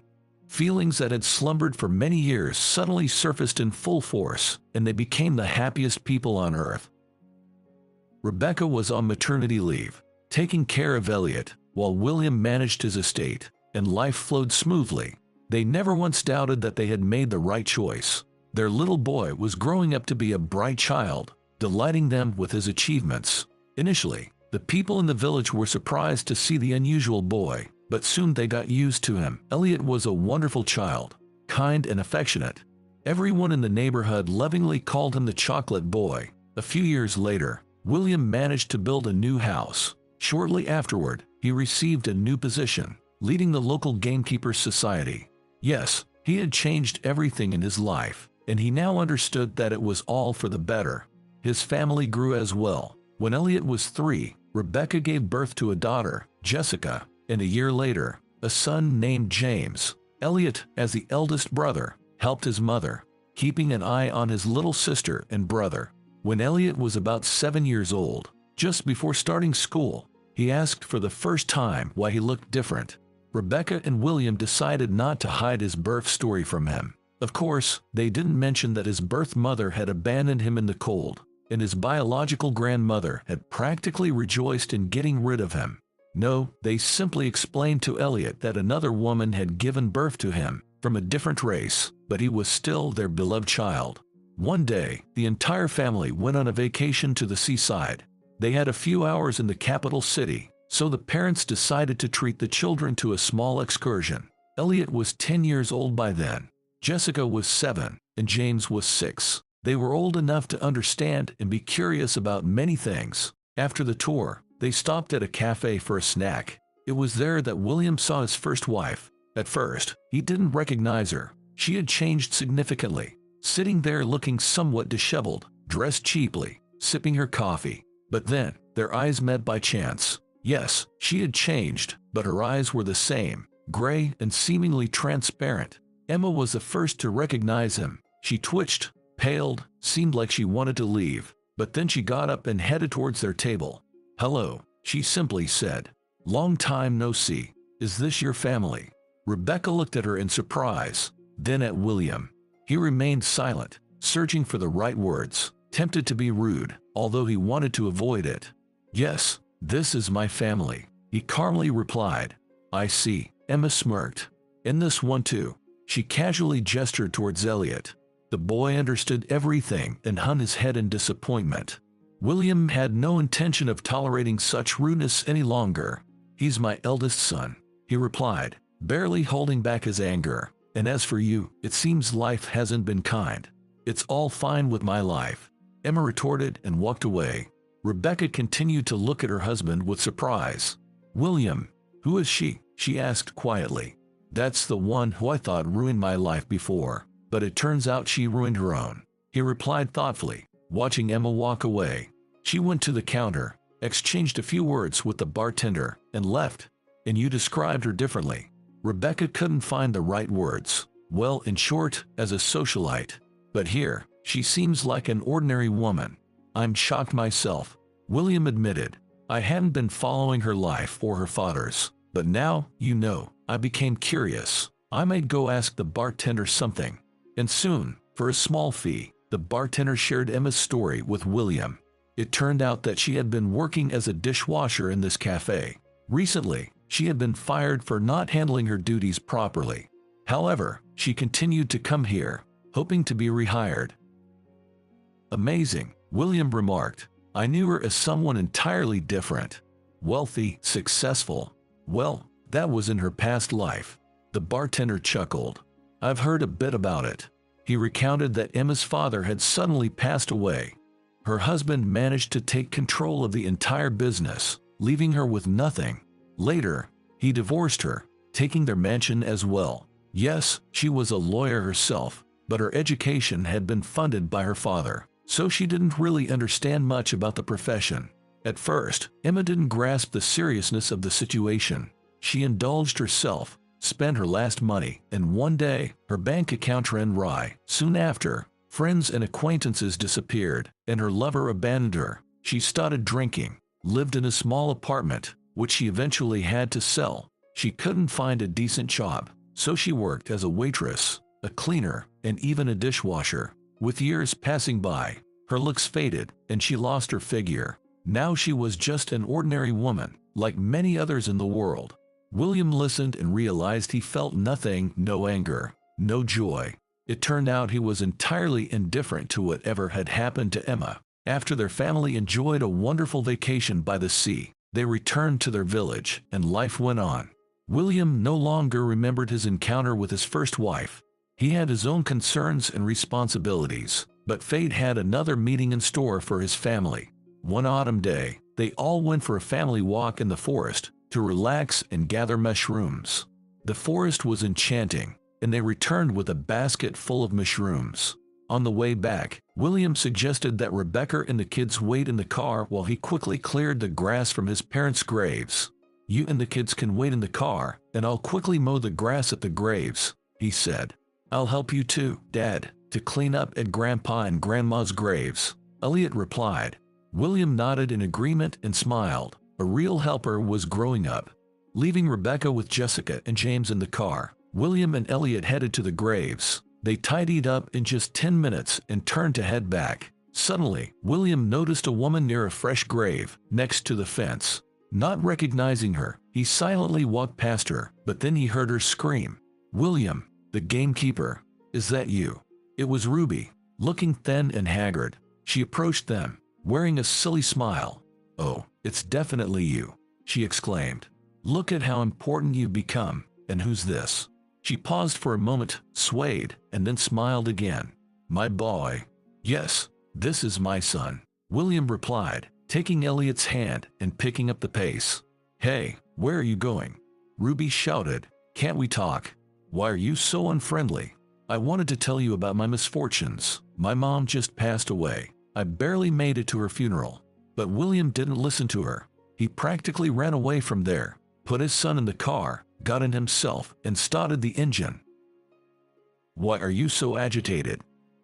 Feelings that had slumbered for many years suddenly surfaced in full force, and they became the happiest people on earth. Rebecca was on maternity leave, taking care of Elliot, while William managed his estate, and life flowed smoothly. They never once doubted that they had made the right choice. Their little boy was growing up to be a bright child, delighting them with his achievements. Initially, the people in the village were surprised to see the unusual boy, but soon they got used to him. Elliot was a wonderful child, kind and affectionate. Everyone in the neighborhood lovingly called him the chocolate boy. A few years later, William managed to build a new house. Shortly afterward, he received a new position, leading the local gamekeeper society. Yes, he had changed everything in his life, and he now understood that it was all for the better. His family grew as well. When Elliot was 3, Rebecca gave birth to a daughter, Jessica, and a year later, a son named James. Elliot, as the eldest brother, helped his mother, keeping an eye on his little sister and brother. When Elliot was about 7 years old, just before starting school, he asked for the first time why he looked different. Rebecca and William decided not to hide his birth story from him. Of course, they didn't mention that his birth mother had abandoned him in the cold, and his biological grandmother had practically rejoiced in getting rid of him. No, they simply explained to Elliot that another woman had given birth to him, from a different race, but he was still their beloved child. One day, the entire family went on a vacation to the seaside. They had a few hours in the capital city, so the parents decided to treat the children to a small excursion. Elliot was 10 years old by then. Jessica was 7, and James was 6. They were old enough to understand and be curious about many things. After the tour, they stopped at a cafe for a snack. It was there that William saw his first wife. At first, he didn't recognize her. She had changed significantly, sitting there looking somewhat disheveled, dressed cheaply, sipping her coffee. But then, their eyes met by chance. Yes, she had changed, but her eyes were the same, gray and seemingly transparent. Emma was the first to recognize him. She twitched, paled, seemed like she wanted to leave, but then she got up and headed towards their table. "Hello," she simply said. "Long time no see. Is this your family?" Rebecca looked at her in surprise, then at William. He remained silent, searching for the right words, tempted to be rude, although he wanted to avoid it. "Yes, this is my family," he calmly replied. "I see." Emma smirked. "And this one too." She casually gestured towards Elliot. The boy understood everything and hung his head in disappointment. William had no intention of tolerating such rudeness any longer. "He's my eldest son," he replied, barely holding back his anger. "And as for you, it seems life hasn't been kind." "It's all fine with my life," Emma retorted and walked away. Rebecca continued to look at her husband with surprise. "William, who is she?" she asked quietly. "That's the one who I thought ruined my life before, but it turns out she ruined her own," he replied thoughtfully, watching Emma walk away. She went to the counter, exchanged a few words with the bartender, and left. "And you described her differently." Rebecca couldn't find the right words. "Well, in short, as a socialite. But here, she seems like an ordinary woman." "I'm shocked myself," William admitted. "I hadn't been following her life or her father's. But now, you know, I became curious. I might go ask the bartender something." And soon, for a small fee, the bartender shared Emma's story with William. It turned out that she had been working as a dishwasher in this cafe. Recently, she had been fired for not handling her duties properly. However, she continued to come here, hoping to be rehired. "Amazing," William remarked. "I knew her as someone entirely different. Wealthy, successful. Well, that was in her past life." The bartender chuckled. "I've heard a bit about it." He recounted that Emma's father had suddenly passed away. Her husband managed to take control of the entire business, leaving her with nothing. Later, he divorced her, taking their mansion as well. Yes, she was a lawyer herself, but her education had been funded by her father, so she didn't really understand much about the profession. At first, Emma didn't grasp the seriousness of the situation. She indulged herself, spent her last money, and one day, her bank account ran dry. Soon after, friends and acquaintances disappeared, and her lover abandoned her. She started drinking, lived in a small apartment, which she eventually had to sell. She couldn't find a decent job, so she worked as a waitress, a cleaner, and even a dishwasher. With years passing by, her looks faded, and she lost her figure. Now she was just an ordinary woman, like many others in the world. William listened and realized he felt nothing, no anger, no joy. It turned out he was entirely indifferent to whatever had happened to Emma. After their family enjoyed a wonderful vacation by the sea, they returned to their village, and life went on. William no longer remembered his encounter with his first wife. He had his own concerns and responsibilities, but fate had another meeting in store for his family. One autumn day, they all went for a family walk in the forest to relax and gather mushrooms. The forest was enchanting, and they returned with a basket full of mushrooms. On the way back, William suggested that Rebecca and the kids wait in the car while he quickly cleared the grass from his parents' graves. "You and the kids can wait in the car, and I'll quickly mow the grass at the graves," he said. "I'll help you too, Dad, to clean up at Grandpa and Grandma's graves," Elliot replied. William nodded in agreement and smiled. A real helper was growing up. Leaving Rebecca with Jessica and James in the car, William and Elliot headed to the graves. They tidied up in just 10 minutes and turned to head back. Suddenly, William noticed a woman near a fresh grave, next to the fence. Not recognizing her, he silently walked past her, but then he heard her scream, "William, the gamekeeper, is that you?" It was Ruby, looking thin and haggard. She approached them, wearing a silly smile. "Oh, it's definitely you," she exclaimed. "Look at how important you've become, and who's this?" She paused for a moment, swayed, and then smiled again. "My boy." "Yes, this is my son," William replied, taking Elliot's hand and picking up the pace. "Hey, where are you going?" Ruby shouted. "Can't we talk? Why are you so unfriendly?" "I wanted to tell you about my misfortunes. My mom just passed away. I barely made it to her funeral." But William didn't listen to her. He practically ran away from there, put his son in the car, got in himself, and started the engine. "Why are you so agitated?"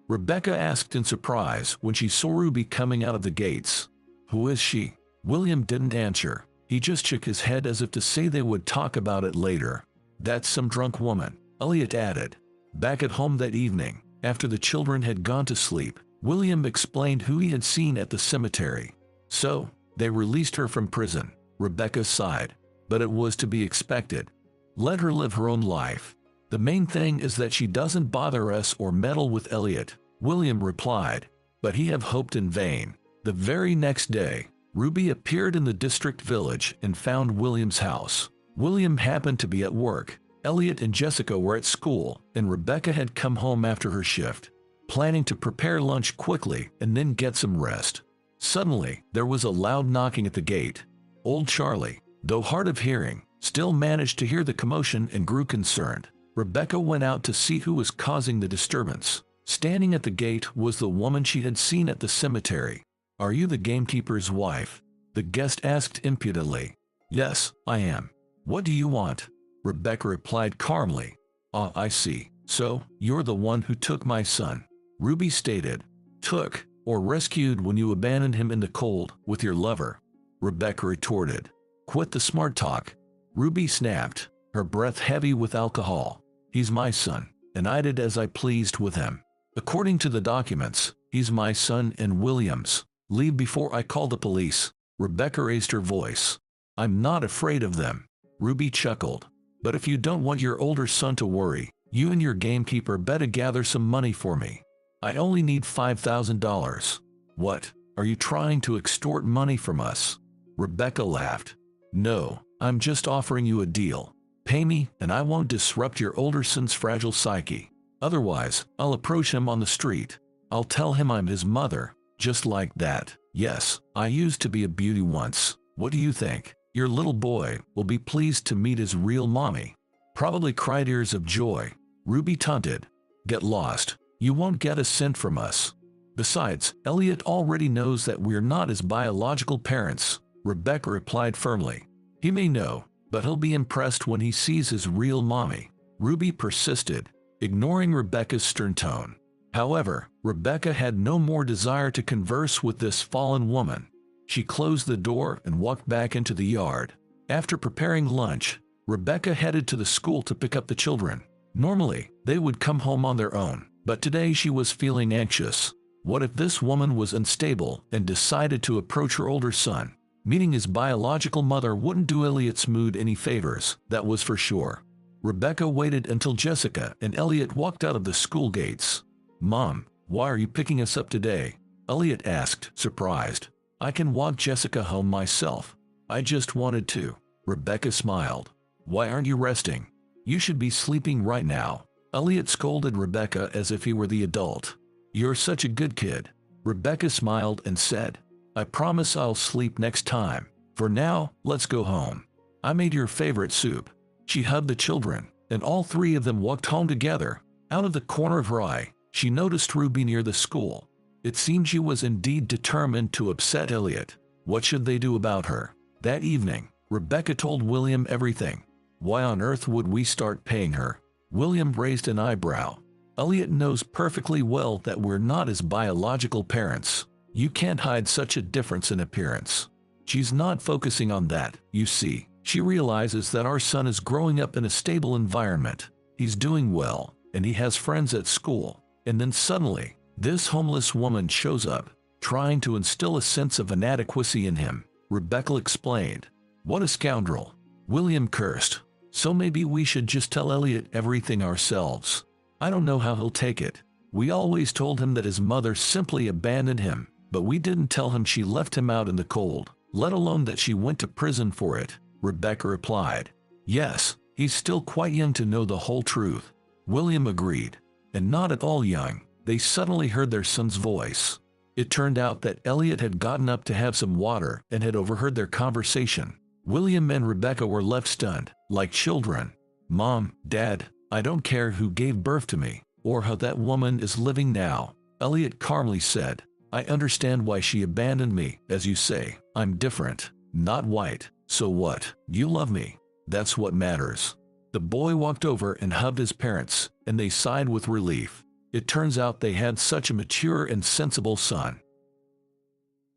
Rebecca asked in surprise when she saw Ruby coming out of the gates. "Who is she?" William didn't answer. He just shook his head as if to say they would talk about it later. "That's some drunk woman," Elliot added. Back at home that evening, after the children had gone to sleep, William explained who he had seen at the cemetery. "So, they released her from prison," Rebecca sighed. "But it was to be expected. Let her live her own life. The main thing is that she doesn't bother us or meddle with Elliot," William replied. But he had hoped in vain. The very next day, Ruby appeared in the district village and found William's house. William happened to be at work. Elliot and Jessica were at school, and Rebecca had come home after her shift, planning to prepare lunch quickly and then get some rest. Suddenly, there was a loud knocking at the gate. Old Charlie, though hard of hearing, still managed to hear the commotion and grew concerned. Rebecca went out to see who was causing the disturbance. Standing at the gate was the woman she had seen at the cemetery. "Are you the gamekeeper's wife?" the guest asked impudently. "Yes, I am. What do you want?" Rebecca replied calmly. "Ah, I see. So, you're the one who took my son," Ruby stated. "Took, or rescued when you abandoned him in the cold with your lover," Rebecca retorted. "Quit the smart talk," Ruby snapped, her breath heavy with alcohol. "He's my son, and I did as I pleased with him. According to the documents, he's my son and William's. Leave before I call the police." Rebecca raised her voice. "I'm not afraid of them," Ruby chuckled. "But if you don't want your older son to worry, you and your gamekeeper better gather some money for me. I only need $5,000. "What? Are you trying to extort money from us?" Rebecca laughed. "No, I'm just offering you a deal. Pay me, and I won't disrupt your older son's fragile psyche. Otherwise, I'll approach him on the street. I'll tell him I'm his mother, just like that. Yes, I used to be a beauty once. What do you think? Your little boy will be pleased to meet his real mommy." "Probably cry tears of joy," Ruby taunted. "Get lost. You won't get a cent from us. Besides, Elliot already knows that we're not his biological parents," Rebecca replied firmly. "He may know, but he'll be impressed when he sees his real mommy," Ruby persisted, ignoring Rebecca's stern tone. However, Rebecca had no more desire to converse with this fallen woman. She closed the door and walked back into the yard. After preparing lunch, Rebecca headed to the school to pick up the children. Normally, they would come home on their own, but today she was feeling anxious. What if this woman was unstable and decided to approach her older son? Meeting his biological mother wouldn't do Elliot's mood any favors, that was for sure. Rebecca waited until Jessica and Elliot walked out of the school gates. "Mom, why are you picking us up today?" Elliot asked, surprised. "I can walk Jessica home myself. I just wanted to." Rebecca smiled. "Why aren't you resting? You should be sleeping right now." Elliot scolded Rebecca as if he were the adult. "You're such a good kid." Rebecca smiled and said, "I promise I'll sleep next time. For now, let's go home. I made your favorite soup." She hugged the children, and all three of them walked home together. Out of the corner of her eye, she noticed Ruby near the school. It seemed she was indeed determined to upset Elliot. What should they do about her? That evening, Rebecca told William everything. "Why on earth would we start paying her?" William raised an eyebrow. "Elliot knows perfectly well that we're not his biological parents. You can't hide such a difference in appearance." She's not focusing on that, you see. She realizes that our son is growing up in a stable environment. He's doing well, and he has friends at school. And then suddenly, this homeless woman shows up, trying to instill a sense of inadequacy in him. Rebecca explained. "What a scoundrel." William cursed. "So maybe we should just tell Elliot everything ourselves. I don't know how he'll take it. We always told him that his mother simply abandoned him, but we didn't tell him she left him out in the cold, let alone that she went to prison for it," Rebecca replied. "Yes, he's still quite young to know the whole truth," William agreed. And not at all young, they suddenly heard their son's voice. It turned out that Elliot had gotten up to have some water and had overheard their conversation. William and Rebecca were left stunned, like children. "Mom, Dad, I don't care who gave birth to me, or how that woman is living now," Elliot calmly said. "I understand why she abandoned me, as you say. I'm different, not white. So what? You love me. That's what matters." The boy walked over and hugged his parents, and they sighed with relief. It turns out they had such a mature and sensible son.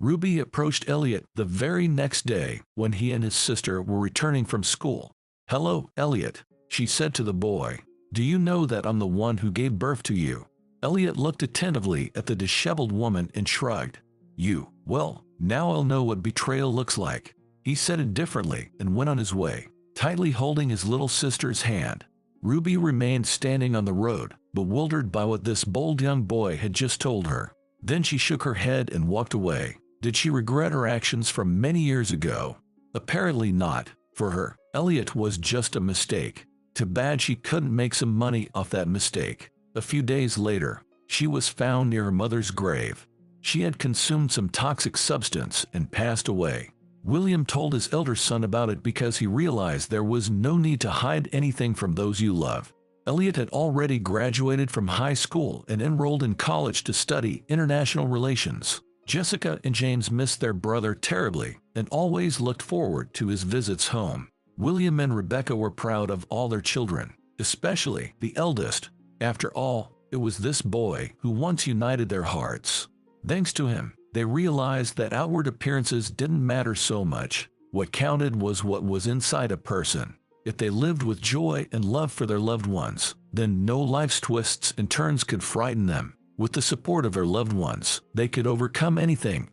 Ruby approached Elliot the very next day when he and his sister were returning from school. "Hello, Elliot," she said to the boy. "Do you know that I'm the one who gave birth to you?" Elliot looked attentively at the disheveled woman and shrugged. "You, well, now I'll know what betrayal looks like." He said it differently and went on his way, tightly holding his little sister's hand. Ruby remained standing on the road, bewildered by what this bold young boy had just told her. Then she shook her head and walked away. Did she regret her actions from many years ago? Apparently not. For her, Elliot was just a mistake. Too bad she couldn't make some money off that mistake. A few days later, she was found near her mother's grave. She had consumed some toxic substance and passed away. William told his elder son about it because he realized there was no need to hide anything from those you love. Elliot had already graduated from high school and enrolled in college to study international relations. Jessica and James missed their brother terribly and always looked forward to his visits home. William and Rebecca were proud of all their children, especially the eldest. After all, it was this boy who once united their hearts. Thanks to him, they realized that outward appearances didn't matter so much. What counted was what was inside a person. If they lived with joy and love for their loved ones, then no life's twists and turns could frighten them. With the support of their loved ones, they could overcome anything